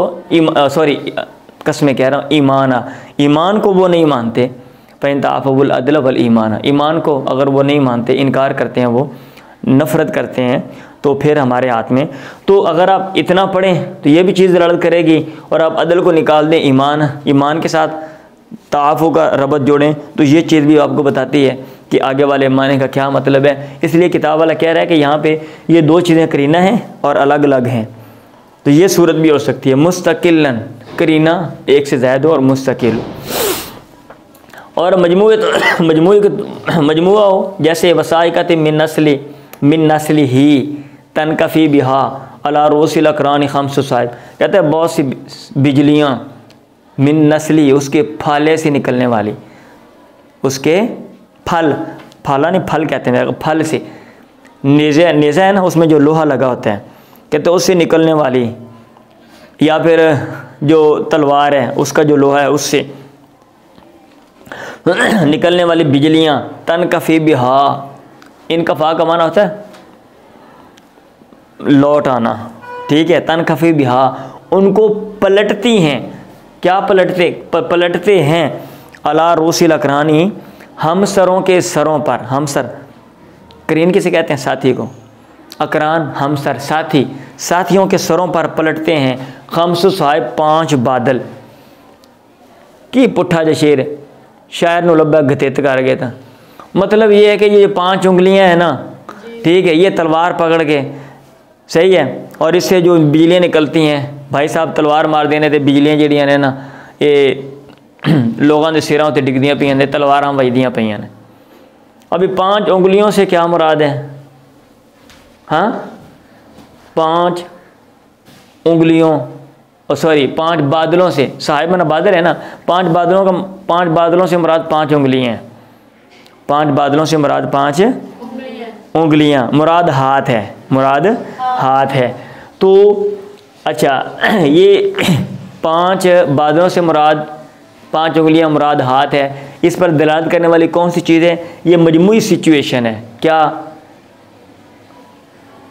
कसमें कह रहा हूँ, ईमान को वो नहीं मानते, फ़ैन ताफ़ुल अदल वल ईमान, ईमान को अगर वो नहीं मानते, इनकार करते हैं, वो नफ़रत करते हैं, तो फिर हमारे हाथ में। तो अगर आप इतना पढ़ें तो ये भी चीज़ दलालत करेगी, और आप अदल को निकाल दें, ईमान के साथ ताफ़ु का रबत जोड़ें, तो ये चीज़ भी आपको बताती है कि आगे वाले माने का क्या मतलब है। इसलिए किताब वाला कह रहा है कि यहाँ पे ये दो चीज़ें करीना हैं और अलग अलग हैं। तो ये सूरत भी हो सकती है, मुस्तकिलन, करीना एक से ज़्यादा और मुस्तकिल। और मजमुआ हो, जैसे वसाइकत मिन नस्ली ही तनकफ़ी बिहा अला रोसिल अकरान खम्स साहिब, कहते हैं बहुत सी बिजलियाँ मिन नस्ली, उसके फाले से निकलने वाली, उसके फाला नहीं, फल कहते हैं, फल से, नेज़ा है ना, उसमें जो लोहा लगा होता है, कहते हैं उससे निकलने वाली, या फिर जो तलवार है उसका जो लोहा है उससे निकलने वाली बिजलियाँ, तनकफ़ी बिहा, इनकफ़ा का माना होता है लौट आना, ठीक है। तनकफ़ी बिहा, उनको पलटती हैं, क्या पलटते हैं, अला रूसिल अकरानी, हमसरों के सरों पर। हमसर करीन किसे कहते हैं, साथी को, अकरान हमसर साथी, साथियों के सरों पर पलटते हैं। खम्स साहिब 5 बादल की पुट्ठा जशेर शायर नु लब्बा गतेत कर गया था। मतलब ये है कि ये 5 उंगलियां हैं ना, ठीक है, ये तलवार पकड़ के, सही है, और इससे जो बिजलियाँ निकलती हैं, भाई साहब तलवार मार देने ते बिजलियाँ जड़ियाँ ने ना, ये लोगों के सिरों ते डिगदियाँ पईयां ने, तलवारां वजदियाँ पईयां ने। अभी 5 उंगलियों से क्या मुराद है? हाँ, 5 उंगलियों, सॉरी 5 बादलों से, साहिब ना बादल है ना, 5 बादलों से मुराद 5 उंगलियाँ हैं। 5 बादलों से मुराद 5 उंगलियाँ, मुराद हाथ है, मुराद हाथ है। तो अच्छा, ये 5 बादलों से मुराद 5 उंगलियाँ मुराद हाथ है। इस पर दलालत करने वाली कौन सी चीज़ है? ये मजमूई सिचुएशन है। क्या?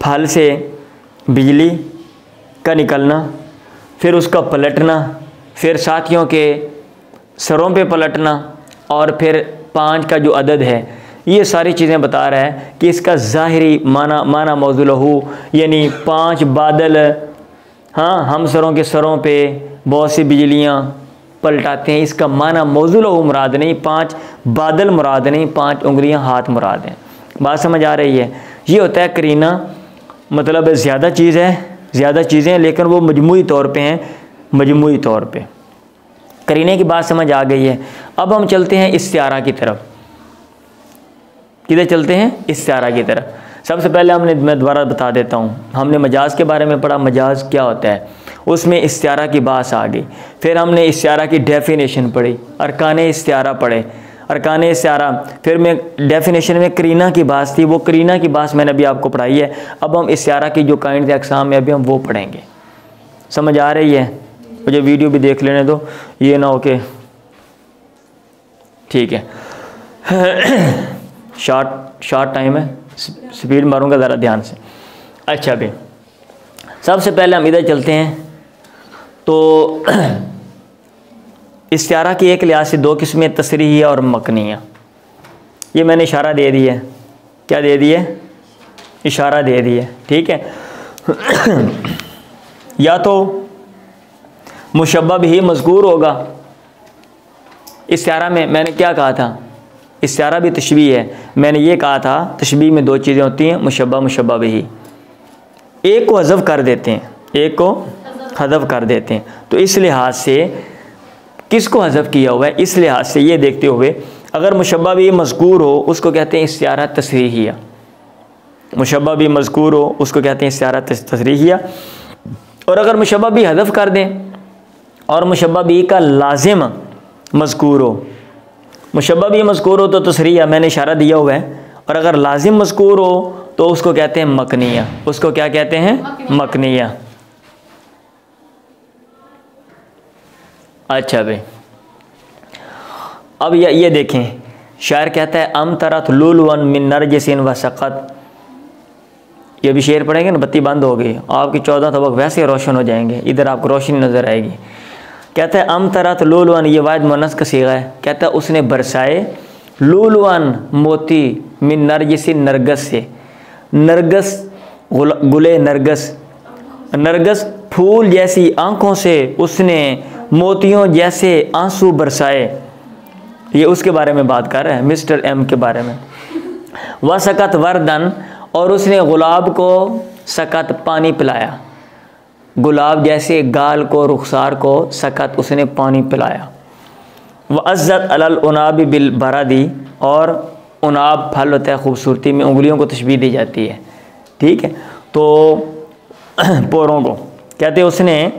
फल से बिजली का निकलना, फिर उसका पलटना, फिर साथियों के सरों पे पलटना, और फिर 5 का जो अदद है, ये सारी चीज़ें बता रहा है कि इसका ज़ाहिरी माना मौजू लहू, यानी 5 बादल, हाँ, हम सरों के सरों पे बहुत सी बिजलियाँ पलटाते हैं। इसका माना मौजू लहू मुराद नहीं, 5 बादल मुराद नहीं, 5 उंगलियाँ हाथ मुराद हैं। बात समझ आ रही है? ये होता है करीना, मतलब ज़्यादा चीज़ है, ज़्यादा चीज़ें, लेकिन वो मजमूई तौर पे हैं, मजमूई तौर पे। करीने की बात समझ आ गई है। अब हम चलते हैं इस्तिआरा की तरफ। किधर चलते हैं? इस्तिआरा की तरफ। सबसे पहले मैं दोबारा बता देता हूँ, हमने मजाज के बारे में पढ़ा, मजाज क्या होता है, उसमें इस्तिआरा की बात आ गई। फिर हमने इस्तिआरा की डेफिनेशन पढ़ी, अरकाने इस्तिआरा पढ़े, अरकाने इस्तिआरा, फिर मैं डेफिनेशन में करीना की बात थी, वो करीना की बात मैंने अभी आपको पढ़ाई है। अब हम इस्तिआरा की जो काइंड अक़साम है अभी हम वो पढ़ेंगे। समझ आ रही है? मुझे वीडियो भी देख लेने दो, ये ना हो के, ठीक है। शॉर्ट टाइम है, स्पीड मारूंगा ज़रा ध्यान से। अच्छा भाई, सबसे पहले हम इधर चलते हैं। तो इस्तिआरा की एक लिहाज से 2 किस्में, तसरीहिया और मकनिया। ये मैंने इशारा दे दिया, क्या दे दिया? इशारा दे दिया, ठीक है। या तो मुशब्बह बिही मज़कूर होगा। इस्तिआरा में मैंने क्या कहा था? इस्तिआरा भी तशबीह है। मैंने ये कहा था तशबीह में 2 चीज़ें होती हैं, मुशब्बह, मुशब्बह बिही। एक को हज़फ कर देते हैं, एक को हज़फ कर देते हैं। तो इस लिहाज से किसको हज़फ किया हुआ है, इस लिहाज से ये देखते हुए, अगर मुशब्बह भी मज़कूर हो उसको कहते हैं इस्तिआरा तसरीहिया। मुशब्बह भी मज़कूर हो उसको कहते हैं इस्तिआरा तसरीहिया। और अगर मुशब्बह भी हज़फ कर दें और मुशब्बह भी का लाजिम मज़कूर हो, मुशब्बह भी मज़कूर हो तो तसरीहिया, मैंने इशारा दिया हुआ है। और अगर लाजिम मज़कूर हो तो उसको कहते हैं मकनिया। उसको क्या कहते हैं? मकनिया। अच्छा भाई, अब ये देखें, शायर कहता है अम तरत लुलवन मिन नरजिसिन व सकत। ये भी शेर पढ़ेंगे ना, बत्ती बंद हो गई, आपकी 14 तबक वैसे रोशन हो जाएंगे, इधर आपको रोशनी नज़र आएगी। कहता है अम तरत लुलवन, ये वाहिद मुअन्नस का सीगा है। कहता है उसने बरसाए लुलवन, मोती, मिन नरजिसिन, नरगस से। नरगस गुले नरगस, नरगस फूल जैसी आँखों से उसने मोतियों जैसे आंसू बरसाए। ये उसके बारे में बात कर रहा है, मिस्टर एम के बारे में। वह सकत वर्दन, और उसने गुलाब को सकत पानी पिलाया। गुलाब जैसे गाल को, रुखसार को सकत उसने पानी पिलाया। वह अज़्ज़त अलल उनाबी बिल बरादी, और उनाब फल होता है खूबसूरती में, उंगलियों को तशबीह दी जाती है, ठीक है। तो पोरों को कहते उसने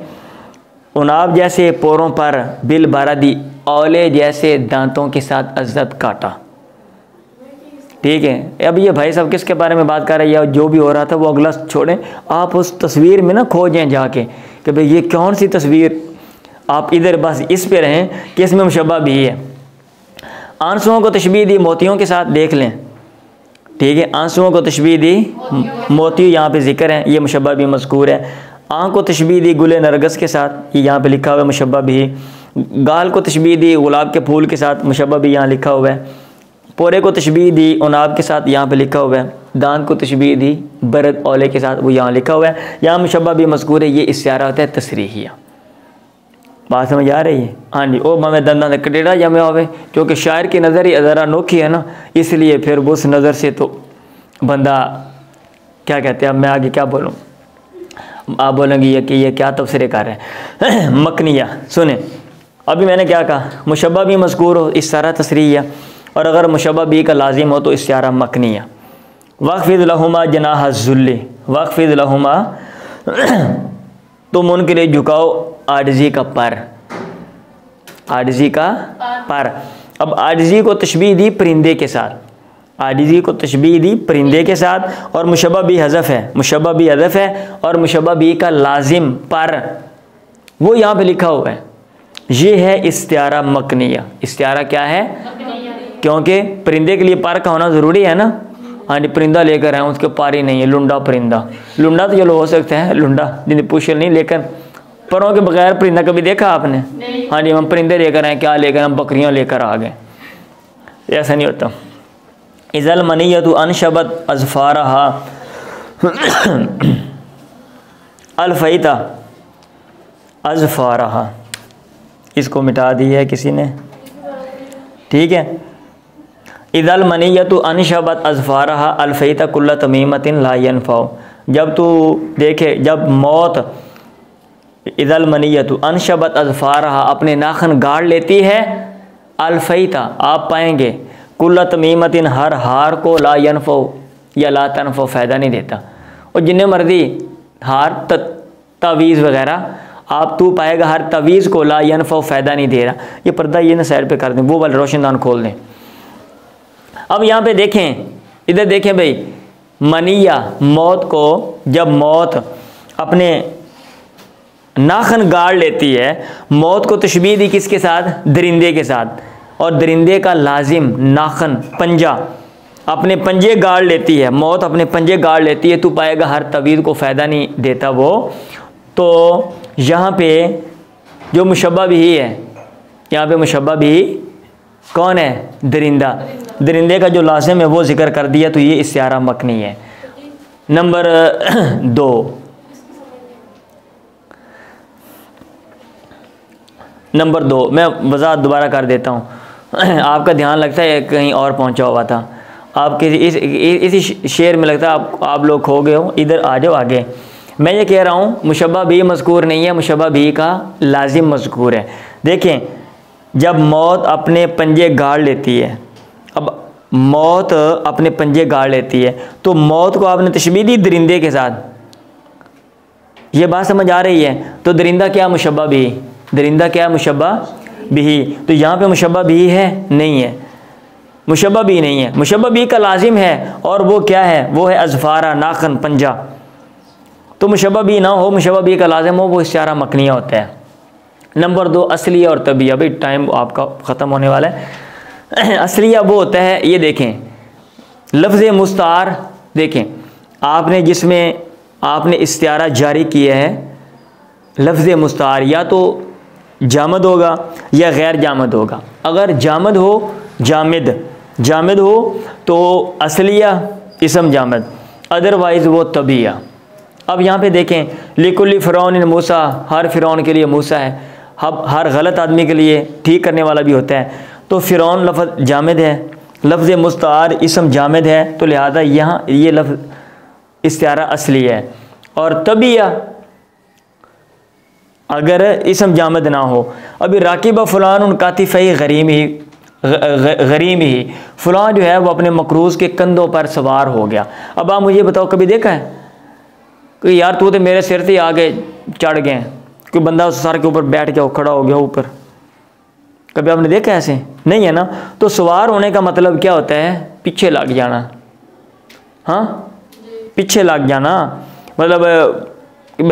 उनाब जैसे पोरों पर, बिल बारादी औले जैसे दांतों के साथ अज़्ज़त काटा, ठीक है। अब ये भाई साहब किसके बारे में बात कर रहे हैं? जो भी हो रहा था वो अगला छोड़ें, आप उस तस्वीर में ना खोजें जाके कि भाई ये कौन सी तस्वीर। आप इधर बस इस पे रहें कि इसमें मुशब्बह भी है। आंसुओं को तशबीह दी मोतियों के साथ, देख लें, ठीक है। आंसुओं को तशबीह दी मोती, यहाँ पे जिक्र है, ये मुशब्बह भी मज़कूर है। आँख को तशबीह दी गुले नरगस के साथ, ये यहाँ पे लिखा हुआ है मुशब्बह भी। गाल को तशबीह दी गुलाब के फूल के साथ, मुशब्बह भी यहाँ लिखा हुआ है। पोरे को तशबीह दी उनाब के साथ, यहाँ पे लिखा हुआ है। दांत को तशबीह दी बरद औले के साथ, वो यहाँ लिखा हुआ है। यहाँ मुशब्बह भी मज़कूर है। ये इस्तिआरा होता है तसरीहिया। बात समझ आ रही है? हाँ जी। ओ मैं दंदा ने कटेड़ा या मैं आवे, क्योंकि शायर की नज़र ही ज़रा अनोखी है ना, इसलिए फिर उस नज़र से तो बंदा क्या कहते हैं, अब मैं आगे क्या बोलूँ, आप बोलेंगे कि ये क्या तफसीर कर रहे हैं। मकनिया सुने, अभी मैंने क्या कहा, मुशब्बह भी मज़कूर हो इस्तिआरा तसरीहिया। और अगर मुशब्बह बिही का लाजिम हो तो इस्तिआरा मकनिया। वक़्फ़िज़ लहुमा जनाह ज़ुल्ली, वक़्फ़िज़ लहुमा तुम उनके लिए झुकाओ आजिज़ी का पर, आजिज़ी का पर। अब आजिज़ी को तशबीह दी परिंदे के साथ, आजिज़ी को तशबीह दी परिंदे के साथ, और मुशब्बह बिही हज़फ़ है, मुशब्बह बिही हज़फ़ है, और मुशब्बह बिही का लाजिम पर वो यहाँ पे लिखा हुआ है। ये है इस्तिआरा मकनिया। इस्तिआरा क्या है? क्योंकि परिंदे के लिए पर का होना ज़रूरी है ना। हाँ जी, परिंदा लेकर आए, उसके पर ही नहीं है, लुंडा परिंदा। लुंडा तो चलो हो सकता है, लुंडा जिन्हें पूछल नहीं, लेकिन परों के बगैर परिंदा कभी देखा आपने? हाँ जी, हम परिंदे लेकर आए, क्या लेकर, हम बकरियाँ लेकर आ गए, ऐसा नहीं होता। इज़ल मनियतु अनशबत अज़फ़ारहा अलफ़ैता अज़फ़ारहा, इसको मिटा दी है किसी ने, ठीक है। इज़ल मनियतु अनशबत अज़फ़ारहा अलफ़ैता कुल्ला तमीमतिन ला यनफ़उ, जब तू देखे, जब मौत, इज़ल मनियतु अनशबत अज़फ़ारहा अपने नाखन गाड़ लेती है, अलफ़ैता आप पाएंगे, कुल्ला तमीमतिन हर हार को, ला यनफ़उ या ला तनफ़उ फ़ायदा नहीं देता। और जिन्हें मर्जी हार तवीज़ वगैरह आप तू पाएगा, हर तवीज़ को ला यनफ़उ फ़ायदा नहीं दे रहा। ये पर्दा ये ना साइड पे कर दें, वो वाला रोशनदान खोल दें। अब यहाँ पे देखें, इधर देखें भाई, मनिया मौत को, जब मौत अपने नाखन गाड़ लेती है, मौत को तशबीह दी किसके साथ? दरिंदे के साथ, और दरिंदे का लाजिम नाखन पंजा, अपने पंजे गाड़ लेती है, मौत अपने पंजे गाड़ लेती है, तू पाएगा हर तवीज़ को फ़ायदा नहीं देता वो। तो यहाँ पे जो मुशब्बह बिही है, यहाँ पे मुशब्बह बिही कौन है? दरिंदा। दरिंदे का जो लाजिम है वो ज़िक्र कर दिया, तो ये इस्तिआरा मकनी है। नंबर 2, नंबर 2 मैं वज़ाहत दोबारा कर देता हूँ, आपका ध्यान लगता है कहीं और पहुँचा हुआ था, आपके इसी शेर में लगता है आप लोग खो गए हो। इधर आ जाओ आगे। मैं ये कह रहा हूँ मुशब्बह बिही मज़कूर नहीं है, मुशब्बह बिही का लाजिम मज़कूर है। देखें, जब मौत अपने पंजे गाड़ लेती है, अब मौत अपने पंजे गाड़ लेती है, तो मौत को आपने तशबीह दी दरिंदे के साथ, ये बात समझ आ रही है? तो दरिंदा क्या? मुशब्बह बिही। दरिंदा क्या? मुशब्बह बिही। तो यहाँ पे मुशब्बह बिही है? नहीं है, मुशब्बह बिही नहीं है। मुशब्बह बिही का लाजिम है, और वो क्या है? वो है अज़फ़ारा, नाखन, पंजा। तो मुशब्बह बिही ना हो, मुशब्बह बिही का लाजिम हो, वो इस्तिआरा मकनिया होता है। नंबर 2 असलिया और तबिया। भाई टाइम आपका ख़त्म होने वाला है। असलिया वो होता है, ये देखें लफ्ज़ मुस्तार, देखें आपने जिसमें आपने इस्तिआरा जारी किया है, लफ्ज़ मुस्तार या तो जामद होगा या गैर जामद होगा। अगर जामद हो, जामद हो तो असलिया इसम जामद, अदरवाइज़ वो तबिया। अब यहाँ पे देखें, लिकुल्ली फ़िरौन मूसा, हर फ़िरौन के लिए मूसा है। अब हर गलत आदमी के लिए ठीक करने वाला भी होता है। तो फ़िरौन लफ्ज़ जामिद है, लफ्ज़ मुस्तार इसम जामिद है, तो लिहाजा यहाँ ये लफ्ज़ इस्तिआरा असली है। और तबिया अगर इसम जामिद ना हो, अभी राकिबा फ़ुलान उन कातिफ़ई गरीम ही, फ़ुलान जो है वो अपने मकरूज़ के कंधों पर सवार हो गया। अब आप मुझे बताओ, कभी देखा है कि यार तू तो मेरे सिर से आगे चढ़ गए, कोई बंदा उस सर के ऊपर बैठ गया, खड़ा हो गया ऊपर? कभी आपने देखा ऐसे? नहीं है ना। तो सवार होने का मतलब क्या होता है? पीछे लग जाना। हाँ, पीछे लग जाना, मतलब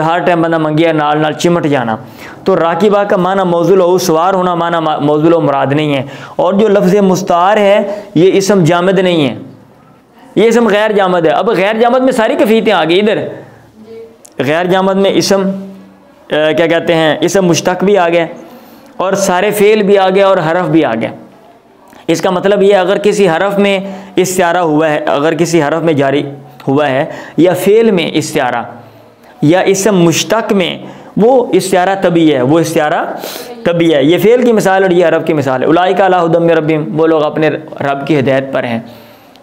हर टाइम बंदा मंगिया नाल नाल चिमट जाना। तो राकिबा का माना मौजूल हो, सवार होना माना मौजूल हो मुराद नहीं है। और जो लफ्ज़ मुस्तार है ये इसम जामद नहीं है, ये इसम गैर जामद है। अब गैर जामद में सारी कैफियतें आ गई। इधर गैर जामद में इसम क्या कहते हैं, इसम मुश्तक भी आ गया, और सारे फ़ेल भी आ गया, और हरफ भी आ गया। इसका मतलब ये, अगर किसी हरफ में इस्तिआरा हुआ है, अगर किसी हरफ में जारी हुआ है, या फ़ेल में इस्तिआरा, या इसम मुश्तक में, वो इस्तिआरा तभी है, वो इस्तिआरा तभी है। ये फ़ेल की मिसाल और ये हरफ की मिसाल है। उलाइका अला हुदम मिन रब्बिहिम, वो लोग अपने रब की हिदायत पर हैं।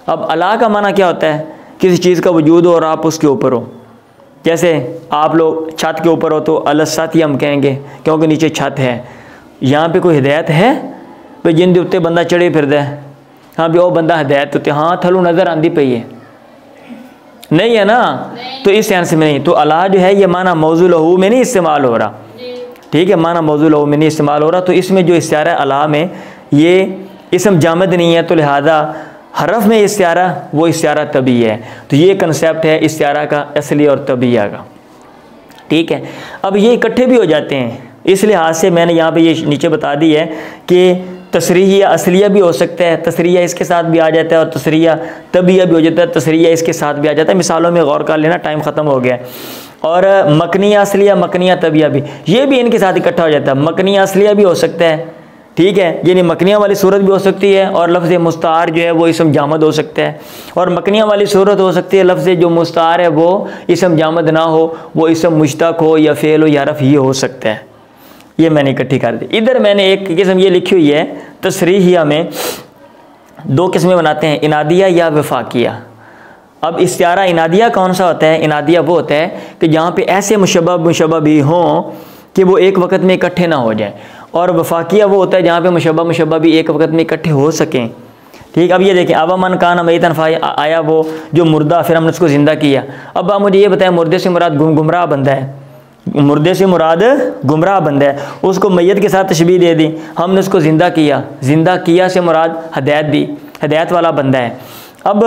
अब अला का माना क्या होता है? किसी चीज़ का वजूद हो और आप उसके ऊपर हो। जैसे आप लोग छत के ऊपर हो तो अलसत ही हम कहेंगे, क्योंकि नीचे छत है। यहाँ पे कोई हिदायत है तो जिन दे उत्ते बंदा चढ़े फिरदा है, हाँ भी वो बंदा हिदायत होते, हाँ थलू नज़र आंदी पई है, नहीं है ना, तो इस सेंस में नहीं। तो अला जो है ये माना मौजू लहू में नहीं इस्तेमाल हो रहा, ठीक है, माना मौजू लहू में नहीं इस्तेमाल हो रहा। तो इसमें जो इस्तिआरा है अला में, ये इसम जामद नहीं है, तो लिहाजा हरफ में इस्तिआरा वो इस्तिआरा तबी है। तो ये कंसेप्ट है इस्तिआरा का असली और तबीया का, ठीक है। अब ये इकट्ठे भी हो जाते हैं, इस लिहाज से मैंने यहाँ पे ये नीचे बता दी है कि तसरीया असलिया भी हो सकता है, तसरीया इसके साथ भी आ जाता है, और तसरीया तबिया भी हो जाता है, तसरीया इसके साथ भी आ जाता है। मिसालों में गौर कर लेना, टाइम ख़त्म हो गया है। और मकनिया असलिया, मकनिया तबिया भी, ये भी इनके साथ इकट्ठा हो जाता है। मकनिया असलिया भी हो सकता है, ठीक है, यानी मकनिया वाली सूरत भी हो सकती है, और लफ्ज़ मुस्तार जो है वो इसम जामद हो सकता है। और मकनिया वाली सूरत हो सकती है, लफ्ज़ जो मुस्तार है वो इसम जामद ना हो, वो इसम मुश्तक हो या फ़ेल हो या हरफ, ये हो सकता है। ये मैंने इकट्ठी कर दी। इधर मैंने एक किस्म ये लिखी हुई है, तसरीहिया में दो किस्में बनाते हैं, इनादिया या वफाकिया। अब इस्तिआरा इनादिया कौन सा होता है? इनादिया वो होता है कि जहाँ पे ऐसे मुशब्बह भी हों कि वो एक वक्त में इकट्ठे ना हो जाएं। और वफाकिया वो होता है जहाँ पे मुशब्बह भी एक वक्त में इकट्ठे हो सकें, ठीक। अब ये देखें, अबा मन कान मैतन आया वो जो मुर्दा, फिर हमने उसको ज़िंदा किया। अब आप मुझे ये बताएं, मुर्दे से मुराद गुमराह बंदा है, मुर्दे से मुराद गुमराह बंदा है, उसको मैयत के साथ तशबीह दे दी, हमने उसको ज़िंदा किया, ज़िंदा किया से मुराद हदायत दी, हदायत वाला बंदा है। अब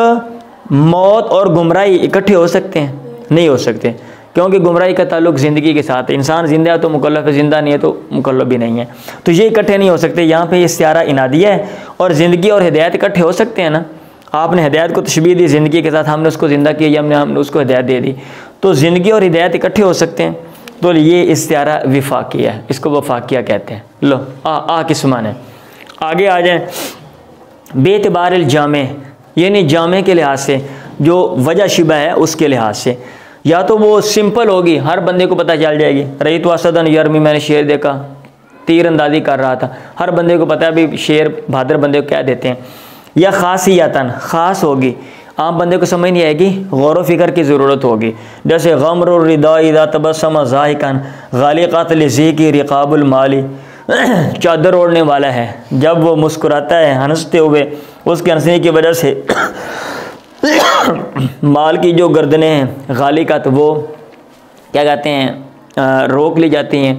मौत और गुमराही इकट्ठे हो सकते हैं? नहीं हो सकते, क्योंकि गुमराही का ताल्लुक ज़िंदगी के साथ है। इंसान ज़िंदा है तो मुकल्लफ है, ज़िंदा नहीं है तो मुकल्लफ भी नहीं है, तो ये इकट्ठे नहीं हो सकते। यहाँ पे इस्तिआरा इनादिया है, और ज़िंदगी और हिदायत इकट्ठे हो सकते हैं ना। आपने हिदायत को तशबीह दी ज़िंदगी के साथ, हमने उसको ज़िंदा किया या हमने उसको हिदायत दे दी, तो ज़िंदगी और हिदायत इकट्ठे हो सकते हैं। तो ये इस्तिआरा वफाकिया है, इसको वफाकिया कहते हैं। लो आ किस माने, आगे आ जाए। बेतबार जामे, यानी जामे के लिहाज से, जो वजह शिबा है उसके लिहाज से, या तो वो सिंपल होगी, हर बंदे को पता चल जाएगी। रही तो असदन यरमी, मैंने शेर देखा, तीर अंदाजी कर रहा था, हर बंदे को पता है अभी शेर बहादुर बंदे को क्या देते हैं। या खासियतन, ख़ास होगी, आम बंदे को समझ नहीं आएगी, गौर व फिक्र की ज़रूरत होगी। जैसे गमर रिदा इदा तबस्सम ज़ाहिकन गालिक़त लिज़ी की रिक़ाबुल माली, चादर ओढ़ने वाला है, जब वो मुस्कुराता है हंसते हुए, उसके हंसने की वजह से माल की जो गर्दनें हैं गालिक़त, वो क्या कहते हैं, रोक ली जाती हैं,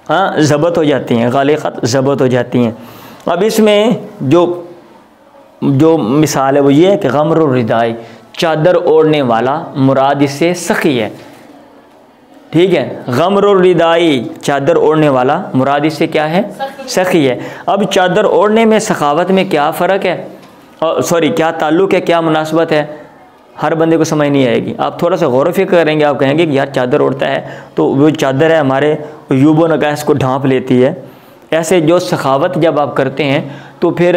हाँ ज़बत हो जाती हैं, गालिक़त ज़बत हो जाती हैं। अब इसमें जो मिसाल है वो ये है कि गमर रिदाई, चादर ओढ़ने वाला, मुराद इससे सखी है, ठीक है। गमर रिदाई, चादर ओढ़ने वाला, मुराद इससे क्या है, सखी है। अब चादर ओढ़ने में सखावत में क्या फ़र्क है, सॉरी क्या ताल्लुक़ है, क्या मुनासबत है, हर बंदे को समझ नहीं आएगी। आप थोड़ा सा गौर व फिक्र करेंगे, आप कहेंगे कि यार चादर ओढ़ता है तो वो चादर है हमारे यूबो नकास को ढांप लेती है। ऐसे जो सखावत जब आप करते हैं तो फिर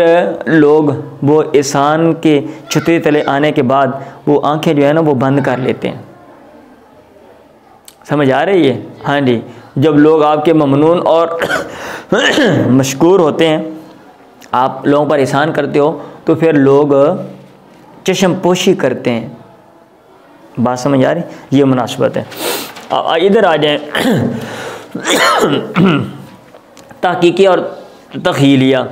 लोग वो एहसान के छतरी तले आने के बाद वो आंखें जो है ना वो बंद कर लेते हैं। समझ आ रही है? हाँ जी, जब लोग आपके ममनून और मशकूर होते हैं, आप लोगों पर एहसान करते हो, तो फिर लोग चश्म पोशी करते हैं। बात समझ आ रही? ये मुनासबत है। इधर आ जाए, तहकीकी और तख़ीलिया,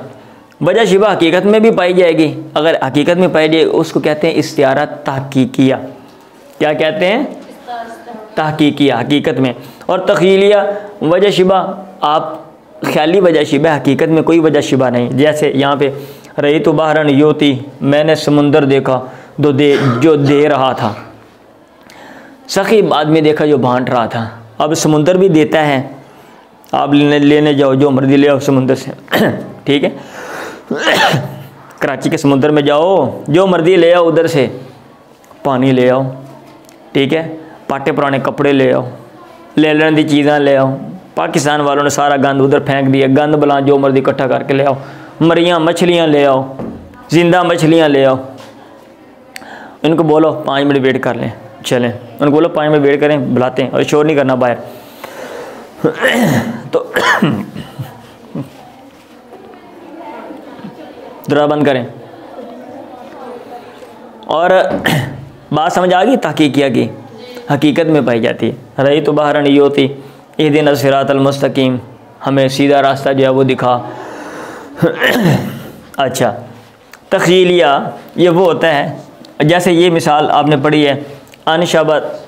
वजह शिबा हकीकत में भी पाई जाएगी। अगर हकीकत में पाई जाए उसको कहते हैं इस्तिआरा तहकीकिया। क्या कहते हैं? तहकीकिया हकीकत में। और तख़ीलिया वजह शिबा, आप ख्याली वजह शिबा, हकीकत में कोई वजह शिबा नहीं। जैसे यहाँ पे रही तो बहरन योती, मैंने समुंदर देखा जो दे रहा था, सखी बाद में देखा जो बांट रहा था। अब समुंदर भी देता है, आप लेने जाओ जो मर्जी ले आओ समुंदर से, ठीक है। कराची के समुंदर में जाओ, जो मर्जी ले आओ, उधर से पानी ले आओ, ठीक है, पाटे पुराने कपड़े ले आओ, ले लेने की चीज़ें ले आओ। पाकिस्तान वालों ने सारा गंद उधर फेंक दिया, गंद बला जो मर्जी इकट्ठा करके ले आओ, मरियाँ मछलियाँ ले आओ, ज़िंदा मछलियाँ ले आओ। इनको बोलो 5 मिनट वेट कर लें, चलें, उनको बोलो 5 मिनट वेट करें, बुलाते हैं, और शोर नहीं करना बाहर। तो दरवाज़ा बंद करें। और बात समझ आ गई? तहकीकिया की हकीकत में पाई जाती है। रही तो बहरन नहीं होती, इहदिन सिरातल मुस्तकीम, हमें सीधा रास्ता जो है वो दिखा। अच्छा, तख़ीलिया ये वो होता है, जैसे ये मिसाल आपने पढ़ी है, अनशबत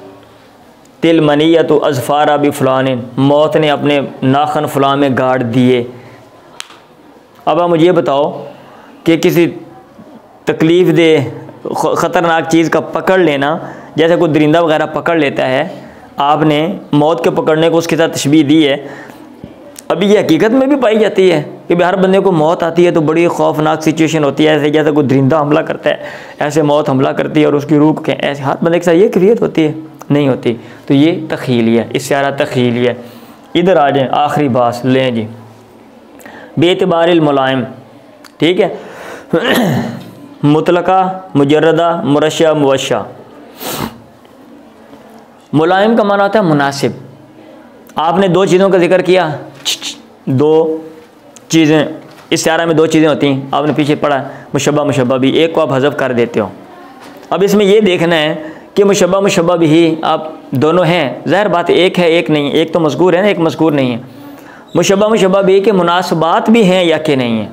तिल मनिया तो अज़फ़ारा भी फ़लानिन, मौत ने अपने नाखन फ़लाँ में गाड़ दिए। अब आप मुझे ये बताओ कि किसी तकलीफ़ दे ख़तरनाक चीज़ का पकड़ लेना, जैसे कोई दरिंदा वगैरह पकड़ लेता है, आपने मौत के पकड़ने को उसके साथ तशबीह दी है। अभी ये हकीकत में भी पाई जाती है कि हर बंदे को मौत आती है तो बड़ी खौफनाक सिचुएशन होती है, ऐसे जैसे कोई दरिंदा हमला करता है ऐसे मौत हमला करती है और उसकी रूह के ऐसे हर बंदे के साथ ये कैफियत होती है, नहीं होती। तो ये तख़ीलिया, इस्तिआरा तख़ीलिया। इधर आ जाए, आखिरी बात लें जी, बेतबारिल मुलायम, ठीक है, मुतलका, मुजर्रदा, मुरशा, मुवशा। मुलायम का माना होता है मुनासिब। आपने दो चीज़ों का जिक्र किया, दो चीज़ें, इस्तिआरा में दो चीज़ें होती हैं, आपने पीछे पढ़ा मुशब्बा मुशब्बा भी, एक को आप हज़फ कर देते हो। अब इसमें ये देखना है कि मुशब्बा मुशब्बा भी आप दोनों हैं, ज़ाहिर बात एक है एक नहीं है, एक तो मज़कूर है ना, एक मज़कूर नहीं है। मुशब्बा मुशब्बा भी के मुनासबात भी हैं या कि नहीं है।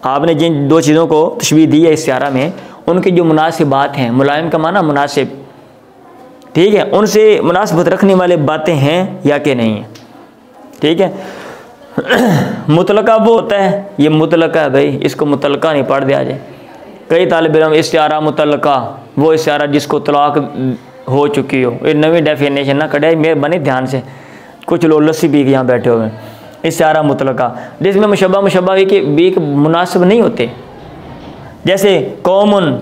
आपने जिन दो चीज़ों को तशबीह दी है इस्तिआरा में, उनकी जो मुनासिबात हैं, मुलायम का माना मुनासिब, ठीक है, उनसे मुनासिबत रखने वाले बातें हैं या कि नहीं है, ठीक है। मुतलका वो होता है, ये मुतलका है भाई, इसको मुतलका नहीं पढ़ दिया जाए। कई तालिब इल्म इस्तिआरा मुतलका, वो इस्तिआरा जिसको तलाक हो चुकी हो, ये नवी डेफिनेशन ना कटे, मेहरबानी ध्यान से, कुछ लोग लस्सी पी के यहाँ बैठे हुए हैं। इस्तिआरा मुतलका जिसमें मुशब्बा मुशब्बा भी के मुनासिब नहीं होते, जैसे कौमुन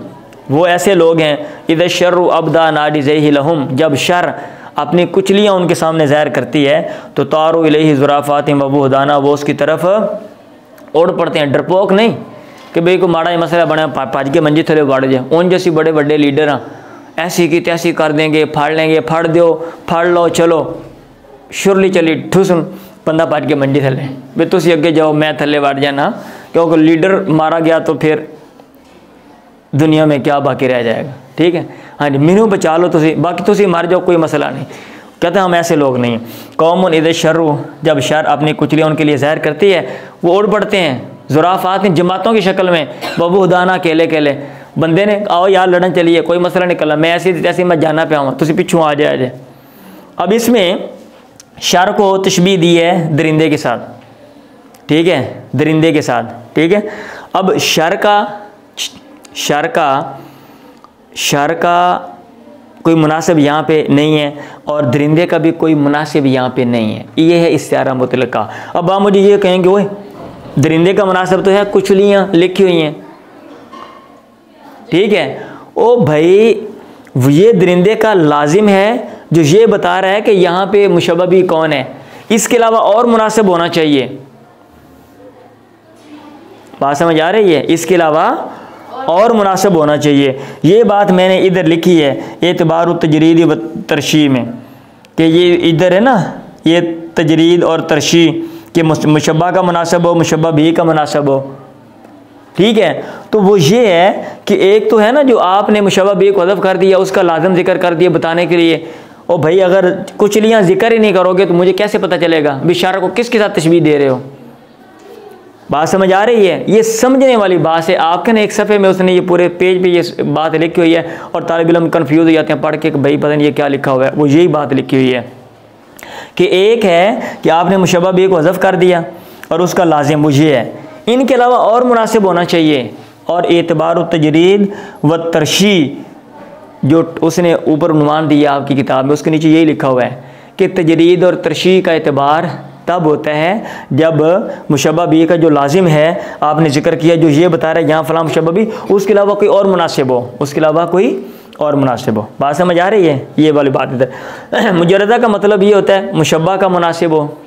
वो ऐसे लोग हैं, इधर शर्रु अबदा नाडी ज़ही लहुम, जब शर अपनी कुचलियाँ उनके सामने ज़ाहिर करती है तो तारू इलैहि ज़ुराफ़ात वबुहदाना, वो उसकी तरफ उड़ पड़ते हैं। डरपोक नहीं कि भाई को माड़ा मसला बना पाज के मंजी थले बाढ़ जाए, उन जैसी बड़े बड़े लीडर हैं, ऐसी की तैसी कर देंगे, फाड़ लेंगे, फाड़ दो, फाड़ लो, चलो शुरली चली ठुसन बंदा पाज के मंजी थले, भाई तुम अगे जाओ मैं थले बढ़ जाना, क्योंकि लीडर मारा गया तो फिर दुनिया में क्या बाकी रह जाएगा, ठीक है। हाँ जी, मैनू बचा लो तुसी, बाकी तुसी मर जाओ, कोई मसला नहीं। कहते हैं हम ऐसे लोग नहीं हैं। कौमुन इधर शर्रु, जब शर अपनी कुचलियाँ उनके लिए ज़ाहिर करती है वो उड़ पड़ते हैं, ज़ुराफ़ात जमातों की शक्ल में, बबूदाना अकेले अकेले, बंदे ने आओ यार लड़न चलिए, कोई मसला निकला, मैं ऐसी तैसी मैं जाना पे आऊँ, तुसी पिछू आ जाए। अब इसमें शर को तशबीह दी है दरिंदे के साथ, ठीक है, दरिंदे के साथ, ठीक है। अब शर का कोई मुनासिब यहाँ पे नहीं है और दरिंदे का भी कोई मुनासिब यहाँ पे नहीं है, ये है इस्तिआरा मुतलका। अब आप मुझे ये कहेंगे ओए दरिंदे का मुनासिब तो है, कुचलियाँ लिखी हुई हैं, ठीक है। ओ भाई ये दरिंदे का लाजिम है जो ये बता रहा है कि यहाँ पे मुशब्बा भी कौन है, इसके अलावा और मुनासिब होना चाहिए। बात समझ आ रही है? इसके अलावा और मुनासिब होना चाहिए। ये बात मैंने इधर लिखी है एतबार तजरीद व तरशी में, कि ये इधर है ना, ये तजरीद और तरशी कि मुशब्बा का मुनासिब हो, मुशब्बा भी का मुनासिब हो, ठीक है। तो वो ये है कि एक तो है ना जो आपने मुशब्बा भी को हज़फ कर दिया, उसका लाजम जिक्र कर दिया बताने के लिए। और भाई अगर कुचलियाँ जिक्र ही नहीं करोगे तो मुझे कैसे पता चलेगा बिशारा को किसके साथ तशबीह दे रहे हो। बात समझ आ रही है? ये समझने वाली बात है। आपके ना एक सफ़े में उसने ये पूरे पेज पे ये बात लिखी हुई है और तालिब इल्म कन्फ्यूज़ हो जाते हैं पढ़ के कि भाई पता नहीं ये क्या लिखा हुआ है। वो यही बात लिखी हुई है कि एक है कि आपने मुशब्बा भी को हज़फ कर दिया और उसका लाजिम वो ये है, इनके अलावा और मुनासिब होना चाहिए। और एतबार तजरीद व तरशी जो उसने ऊपर उन्वान दिया आपकी किताब में, उसके नीचे यही लिखा हुआ है कि तजरीद और तरशी का एतबार तब होता है जब मुशब्बा भी का जो लाजिम है आपने जिक्र किया, जो ये बता रहा है यहाँ फलां मुशब्बा भी, उसके अलावा कोई और मुनासिब हो, उसके अलावा कोई और मुनासिब हो। बात समझ आ रही है? ये वाली बात है। मुजर्रदा का मतलब ये होता है मुशब्बा का मुनासिब हो।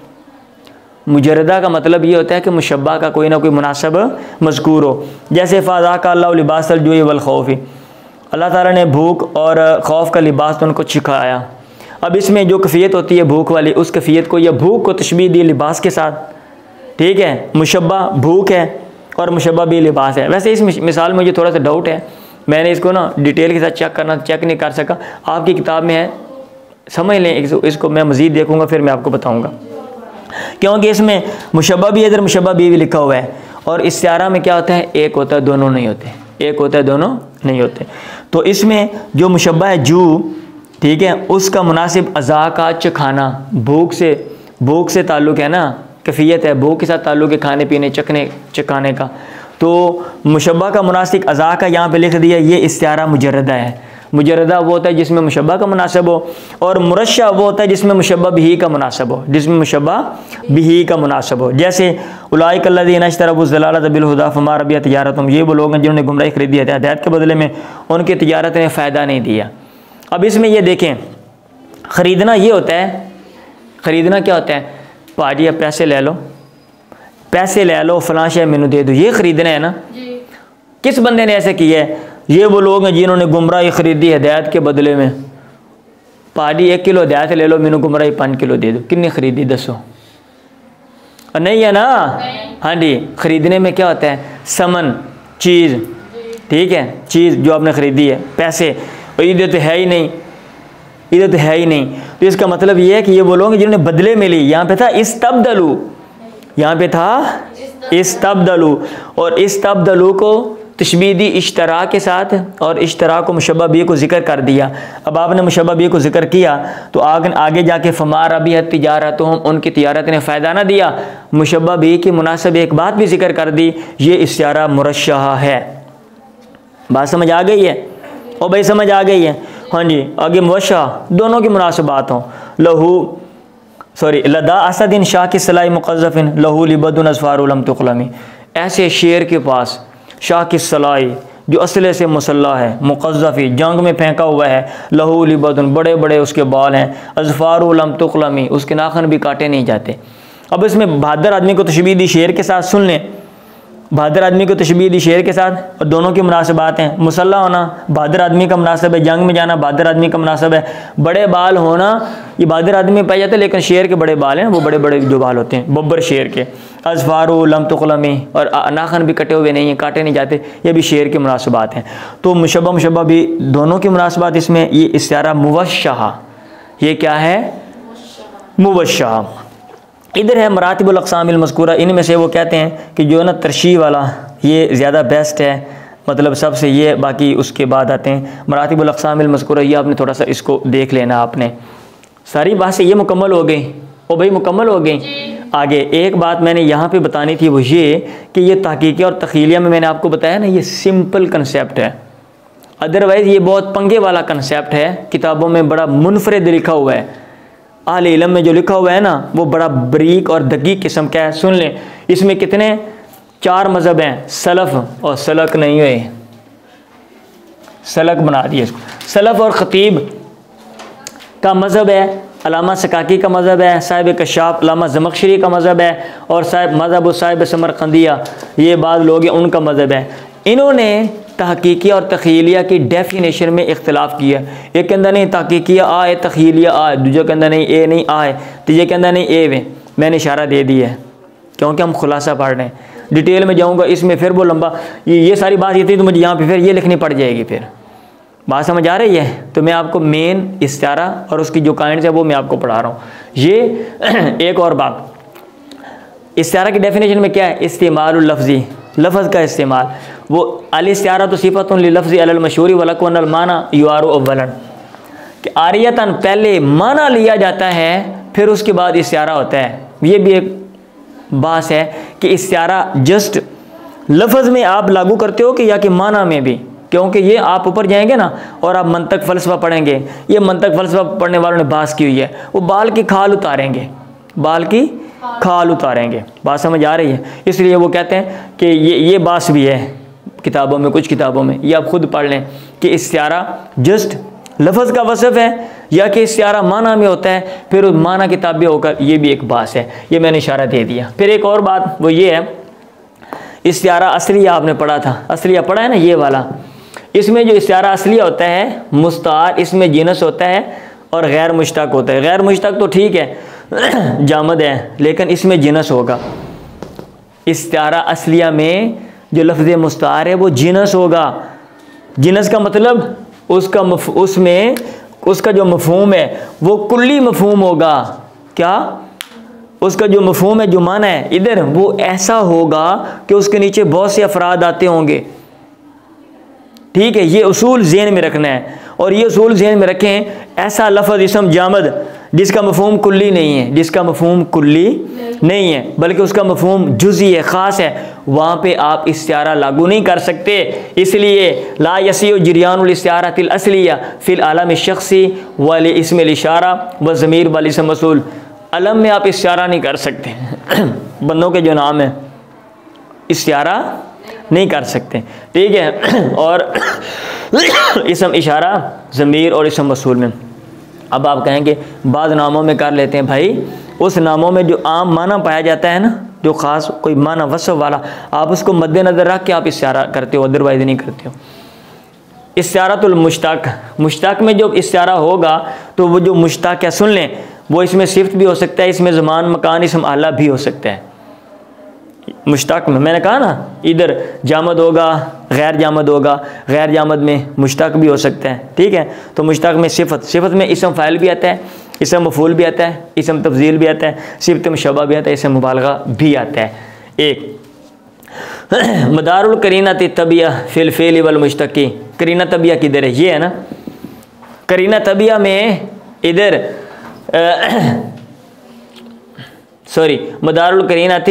मुजर्रदा का मतलब ये होता है कि मुशब्बा का कोई ना कोई मुनासिब मज़कूर हो। जैसे फ़ाज़ा का अल्लाह लिबासल जुई वल खौफ़ी, अल्लाह ताला ने भूख और खौफ का लिबास उनको सिखाया। अब इसमें जो कैफियत होती है भूख वाली, उस कैफियत को या भूख को तशबीह दी लिबास के साथ, ठीक है। मुशब्बा भूख है और मुशब्बा भी लिबास है। वैसे इस मिसाल में मुझे थोड़ा सा डाउट है, मैंने इसको ना डिटेल के साथ चेक नहीं कर सका। आपकी किताब में है, समझ लें, इसको मैं मज़ीद देखूँगा फिर मैं आपको बताऊँगा, क्योंकि इसमें मुशब्बा भी इधर मुशब्बा भी लिखा हुआ है और इस्तिआरा में क्या होता है, एक होता है दोनों नहीं होते, एक होता है दोनों नहीं होते। तो इसमें जो मुशब्बा है जू, ठीक है, उसका मुनासिब अज़ा का चखाना, भूख से ताल्लुक़ है ना, कैफियत है, भूख के साथ ताल्लुक़ है, खाने पीने चखाने का। तो मुशब्बा का मुनासिब अज़ा का यहाँ पे लिख दिया, ये इस्तिआरा मुजर्रदा है। मुजर्रदा वो होता है जिसमें मुशब्बा का मुनासिब हो, और मुरश्शा वो होता है जिसमें मुशब्बा बिही का मुनासिब हो, जिसमें मुशब्बा बिही का मुनासिब हो। जैसे उलाइक अल्लज़ीना इश्तरबु ज़लालत बिल हुदा फमा रबियत तिजारतुहुम, ये वो लोग हैं जिन्होंने गुमराही खरीदी है हिदायत के बदले में, उनकी तिजारत ने फ़ायदा नहीं दिया। अब इसमें ये देखें, ख़रीदना ये होता है, ख़रीदना क्या होता है, भाजी अब पैसे ले लो, पैसे ले लो, फ़लाँ शय मैनू दे दो, ये ख़रीदना है ना। किस बंदे ने ऐसे किया है, ये वो लोग हैं जिन्होंने गुमराही ख़रीदी हिदायत के बदले में। पाजी 1 किलो हिदायत ले लो, मैनू गुमराही 5 किलो दे दो, कितनी ख़रीदी दसो, नहीं है ना। हाँ जी, ख़रीदने में क्या होता है, समन, चीज़, ठीक है, चीज़ जो आपने ख़रीदी है, पैसे, और इधर तो है ही नहीं, इधर तो है ही नहीं। तो इसका मतलब ये है कि ये वो लोग हैं जिन्होंने बदले में ली। यहाँ पे था इस्तबदलू, यहाँ पे था इस्तबदलू, और इस्तबदलू को तशबीह दी इश्तरा के साथ, और इश्तरा को मुशब्बा बी को ज़िक्र कर दिया। अब आपने मुशब्बा बी को ज़िक्र किया तो आगे जाके फमा रबियत तिजारतुहुम, उनकी तिजारत ने फ़ायदा ना दिया, मुशब्बा बी की मुनासिब एक बात भी ज़िक्र कर दी, ये इस्तिआरा मुरश्शहा है। बात समझ आ गई है? ओ भाई समझ आ गई है? हाँ जी। आगे मुवश्शहा, दोनों की मुनासिबात हों। लदा असदिन शाह की सलाई मुक़ज़्ज़फ़िन लहू लिबदुन अज़फ़ारु लम तुक़लमी, ऐसे शेर के पास शाह की सलाई जो असले से मुसल्ला है, मुक़ज़्ज़फ़ी जंग में फेंका हुआ है, लहू लिबदुन बड़े बड़े उसके बाल हैं, अज़फ़ारु लम तुक़लमी उसके नाखन भी काटे नहीं जाते। अब इसमें बहादुर आदमी को तशबीह दी शेर के साथ, सुन लें, बहादुर आदमी को तशबीह दी शेर के साथ, और दोनों की मुनासिबात हैं। मुसल्ला होना बहादुर आदमी का मुनासिब है, जंग में जाना बहादुर आदमी का मुनासिब है, बड़े बाल होना ये बहादुर आदमी में पाए जाते हैं, लेकिन शेर के बड़े बाल हैं, वो बड़े बड़े जो बाल होते हैं बब्बर शेर के। अज़फ़ारु लम तुक़लमी, और नाखन भी कटे हुए नहीं हैं, काटे नहीं जाते, ये भी शेर की मुनासिबात हैं। तो मुशब्बा भी दोनों की मुनासिबात इसमें। ये इस्तिआरा मुवश्शहा, ये क्या है, मुवश्शहा। इधर है मरातिबुल अक़सामिल मज़कूरा, इनमें से वो कहते हैं कि जो ना तरशीह वाला ये ज़्यादा बेस्ट है, मतलब सबसे ये, बाकी उसके बाद आते हैं मरातिबुल अक़सामिल मज़कूरा। ये आपने थोड़ा सा इसको देख लेना, आपने सारी बात से ये मुकम्मल हो गई, ओ भाई मुकम्मल हो गई। आगे एक बात मैंने यहाँ पे बतानी थी, वो ये कि ये तहक़ीक़ और तख़ीलिया में मैंने आपको बताया ना, ये सिंपल कंसेप्ट है, अदरवाइज़ ये बहुत पंगे वाला कंसेप्ट है, किताबों में बड़ा मुनफरिद लिखा हुआ है, अहले इल्म में जो लिखा हुआ है ना वो बड़ा बरीक और दकीक किस्म का है। सुन लें, इसमें कितने 4 मज़हब हैं, सलफ़ और सलक नहीं हुए, सलक बना दिए इसको। सलफ़ और ख़तीब का मज़हब है, अल्लामा सकाकी का मज़हब है, साहिब कशाफ अल्लामा ज़मख़शरी का मज़हब है, और मज़हब साहिब समरकंदिया ये बाद लोग हैं उनका मज़हब है। इन्होंने तहक़ीक़िया और तख़ीलिया की डेफिनेशन में इख्तिलाफ़ किया। एक के अंदर नहीं तहक़ीक़िया आए, तख़ीलिया आए, दूसरे के अंदर नहीं ए नहीं आए, तीसरे के अंदर नहीं ए वे। मैंने इशारा दे दिया है क्योंकि हम खुलासा पढ़ रहे हैं, डिटेल में जाऊँगा इसमें फिर वो लंबा, ये सारी बात ये थी तो मुझे यहाँ पे फिर ये लिखनी पड़ जाएगी। फिर बात समझ आ रही है? तो मैं आपको मेन इस्तिआरा और उसकी जो काइंड्स है वो मैं आपको पढ़ा रहा हूँ। ये एक और बात, इस्तिआरा की डेफिनेशन में क्या है, इस्तेमालुल लफ्ज़ी, लफ्ज़ का इस्तेमाल। वो अल इस्तिआरा तो सिफ़तुन लिलफ्ज़ि अलल मशहूरी वलकुन अल माना युआरु अव्वलन, कि आरियतन पहले माना लिया जाता है फिर उसके बाद इस्तिआरा होता है। ये भी एक बात है कि इस्तिआरा जस्ट लफ्ज़ में आप लागू करते हो कि या कि माना में भी, क्योंकि ये आप ऊपर जाएंगे ना और आप मंतक फ़लसफ़ा पढ़ेंगे, ये मंतक फ़लसफ़ा पढ़ने वालों ने बात की हुई है, वो बाल की खाल उतारेंगे, बाल की खाल उतारेंगे। बात समझ आ रही है? इसलिए वो कहते हैं कि ये बात भी है किताबों में, कुछ किताबों में, ये आप खुद पढ़ लें कि इस्तिआरा जस्ट लफ्ज़ का वसफ़ है या कि इस्तिआरा माना में होता है फिर उस माना की ताबे होकर, ये भी एक बात है। ये मैंने इशारा दे दिया। फिर एक और बात वो ये है, इस्तिआरा असलिया आपने पढ़ा था, असलिया पढ़ा है ना ये वाला, इसमें जो इस्तिआरा असलिया होता है मुस्तार, इसमें जिनस होता है और गैर मुश्तक होता है। गैर मुश्तक तो ठीक है जामद है, लेकिन इसमें जिनस होगा। इस्तिआरा असलिया में जो लफ्ज़ मुस्तार है वो जिनस होगा। जिनस का मतलब उसमें उसका जो मफ़हूम है वो कुल्ली मफ़हूम होगा। क्या? उसका जो मफहूम है, जो माना है इधर, वो ऐसा होगा कि उसके नीचे बहुत से अफराद आते होंगे। ठीक है, ये उसूल ज़हन में रखना है। और ये उसूल ज़हन में रखें, ऐसा लफ्ज़ इसम जामद जिसका मफहूम कुल्ली नहीं है, जिसका मफहूम कुल्ली नहीं है, बल्कि उसका मफहूम जुज़ी है, ख़ास है, वहाँ पे आप इस्तिआरा लागू नहीं कर सकते। इसलिए ला यसीउ जरियानुल इस्तिआरतिल असलिया फ़िल आलम शख्सी वल इस्मिल इशारा व ज़मीर वल इस्म मौसूल। अलम में आप इस्तिआरा नहीं कर सकते बंदों के जो नाम है इस्तिआरा नहीं कर सकते। ठीक है, और इस्म इशारा, ज़मीर और इस्म मौसूल में। अब आप कहेंगे बाद नामों में कर लेते हैं। भाई उस नामों में जो आम माना पाया जाता है ना, जो ख़ास कोई माना वसफ़ वाला, आप उसको मद्देनज़र रख के आप इस्तिआरा करते हो, अदरवाइज़ नहीं करते हो। इस्तिआरतुल मुश्ताक, मुश्ताक में जो इस्तिआरा होगा तो वो जो मुश्ताक है, सुन लें, वो इसमें सिफ़त भी हो सकता है, इसमें ज़मान मकान इस्म आला भी हो सकता है। मुश्ताक में मैंने कहा ना, इधर जामद होगा, गैर जामद होगा, गैर जामद में मुश्ताक भी हो सकता है। ठीक है, तो मुश्ताक में सिफ़त, सिफ़त में इस्म फ़ाइल भी आता है, इस्म मफ़ूल भी आता है, इस्म तफ़ज़ील भी आता है, सिफ़त मुशब्बह भी आता है, इस्म मुबालगा भी आता है। एक मदारुल करीनत तबिया फ़िल फ़ेल वल मुश्तकी, करीना तबिया किधर है, ये है ना। करीना तबिया में इधर सॉरी, मदारुल करीनत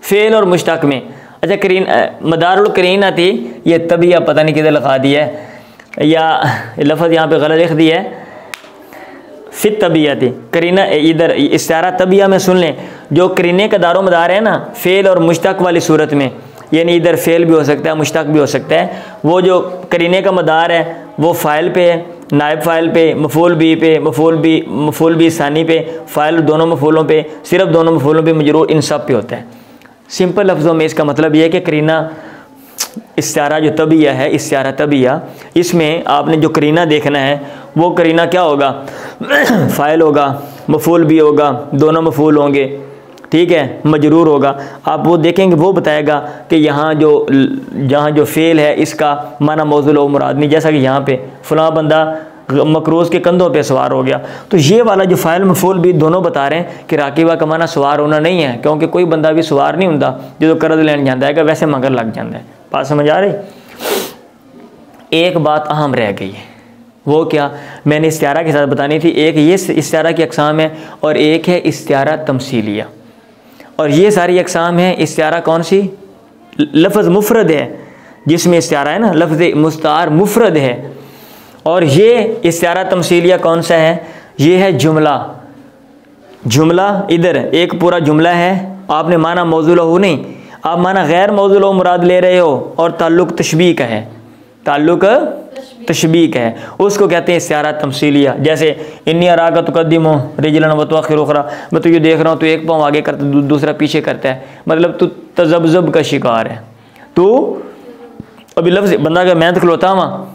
फ़ेल और मुश्ताक में। अच्छा, करीन मदारुल करीना थी, ये तबिया पता नहीं किधर लगा दिया है, या लफ्ज़ यहाँ पे गलत लिख दिया है, फिर तबिया थी करीना, इधर इस्तिआरा तबिया में सुन लें, जो करीने का दारो मदार है ना फ़ेल और मुश्ताक वाली सूरत में, यानी इधर फ़ेल भी हो सकता है, मुश्ताक भी हो सकता है। वो जो करीने का मदार है वो फ़ाइल पे है, नायब फ़ाइल पे, मफ़ूल बी पे, मफ़ूल बी सानी पे, फ़ाइल दोनों मफ़ूलों पे, सिर्फ दोनों मफ़ूलों पे, मजरूर, इन सब पे होता है। सिंपल लफ्ज़ों में इसका मतलब यह है कि करीना इस्तिआरा जो तबिया है, इस्तिआरा तबिया, इसमें आपने जो करीना देखना है वो करीना क्या होगा, फ़ाइल होगा, मफ़ूल भी होगा, दोनों मफ़ूल होंगे, ठीक है, मजरूर होगा। आप वो देखेंगे, वो बताएगा कि यहाँ जो फ़ेल है इसका माना मौज़ूल और मुराद नहीं, जैसा कि यहाँ पे फ़लाँ बंदा मकरूज़ के कंधों पे सवार हो गया, तो ये वाला जो फ़ाइल मफ़ूल भी दोनों बता रहे हैं कि राकिबा का माना सवार होना नहीं है, क्योंकि कोई बंदा भी सवार नहीं होता जो कर्ज लैन जाता है, वैसे मगर लग जाता है। बात समझ आ रही? एक बात अहम रह गई है, वो क्या मैंने इस्तिआरा के साथ बतानी थी। एक ये इस्तिआरा की अक़साम है और एक है इस्तिआरा तमसीलिया, और ये सारी अक़साम है। इस्तिआरा कौन सी? लफ्ज़ मुफ़रद है, जिसमें इस्तिआरा है ना, लफ्ज़ मुस्तार मुफ़रद है। और ये इस्तिआरा तमसीलिया कौन सा है? ये है जुमला। जुमला इधर एक पूरा जुमला है, आपने माना मौज़ूल हो नहीं, आप माना गैर मौज़ूल हो मुराद ले रहे हो, और ताल्लुक़ तशबीह का है, ताल्लुक़ तशबीह का है, उसको कहते हैं इस्तिआरा तमसीलिया। जैसे इन्नी अराका तुक़द्दिमु रिजलन व तुअख़्खिरु उख़रा, मैं तुझे देख रहा हूँ तो एक पाँव आगे करता दूसरा पीछे करता है, मतलब तू तज़ब्ज़ुब का शिकार है। तो अभी लफ्ज़ बंदा का मेहनत खलोता हुआ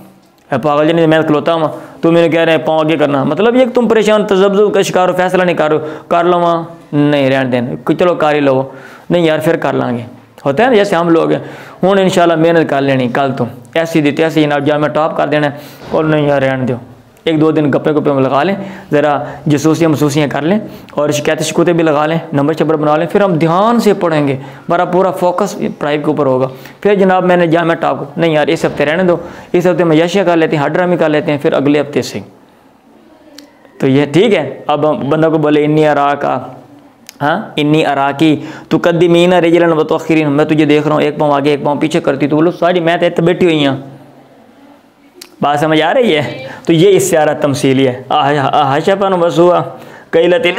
पागल जी ने मेहनत खलोता हुआ, तो मैंने कह रहे हैं पाँव आगे करना, मतलब ये तुम परेशान तज़ब्ज़ुब का शिकार हो, फैसला नहीं कर लो वहाँ, नहीं रहने देना, चलो कर ही लो, नहीं यार फिर कर लाँगे, होता है ना जैसे हम लोग हैं, हूँ इंशाल्लाह मेहनत कर लेनी, कल तो ऐसी दी तैसी ना जा मैं टॉप कर देना, और नहीं यार रहने दो, एक दो दिन गप्पे गप्पे में लगा लें, ज़रा जसूसियाँ महसूसियाँ कर लें, और शिकायत शिकूतें भी लगा लें, नंबर शबर बना लें, फिर हम ध्यान से पढ़ेंगे, हमारा पूरा फोकस पढ़ाई के ऊपर होगा। फिर जनाब मैंने जामा टॉप, नहीं यार इस हफ्ते रहने दो, इस हफ्ते में यशिया कर लेते हैं, हाड्रामी कर लेते हैं, फिर अगले हफ्ते से। तो ये ठीक है। अब बंदा को बोले इन्नी अरा का, हाँ इन्नी अराकी तुक़द्दिमीना रिजलन व तुअख़्खिरीन, मैं तुझे देख रहा हूँ एक पाँव आगे एक पाँव पीछे करती, तो बोलो सारी मैं तो बैठी हुई हैं। बात समझ आ रही है? तो ये इस्तिआरा तमसीली है। हाशपन वसुआ कई लतिन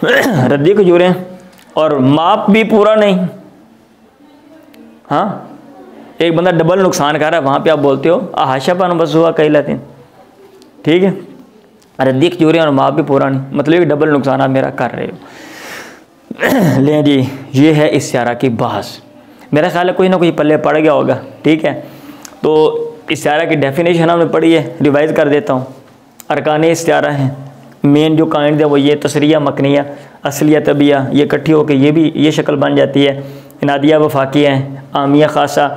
रद्दी खजूरें, और माप भी पूरा नहीं। हाँ, एक बंदा डबल नुकसान कर रहा है, वहाँ पे आप बोलते हो हाशपन वसुआ कई लतिन, ठीक है, रद्दी खजूरें और माप भी पूरा नहीं, मतलब कि डबल नुकसान आप मेरा कर रहे हो। लें जी, ये है इस्तिआरा की बहस। मेरा ख्याल है कोई ना कोई पल्ले पड़ गया होगा, ठीक है। तो इस्तिआरा की डेफिनेशन हमने पढ़ी है, रिवाइज़ कर देता हूँ। अरकान इस्तिआरा हैं, मेन जो काइंड है वो ये तसरिया, मकनिया, असलिया, तबिया, ये इकट्ठी होकर ये शक्ल बन जाती है, इनादिया वफाकी हैं, आमिया ख़ासा,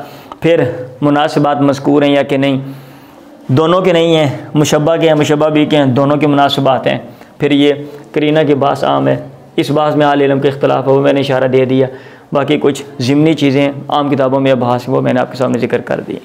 फिर मुनासिबात मज़कूर हैं या कि नहीं, दोनों के नहीं हैं, मुशब्बा के हैं, मुशब्बा भी के हैं, दोनों के मुनासिबात हैं। फिर ये करीना की बास आम है, इस बास में आल इल्म के इख्तलाफ है, वो मैंने इशारा दे दिया। बाकी कुछ ज़िमनी चीज़ें आम किताबों में अभास वो मैंने आपके सामने ज़िक्र कर दी।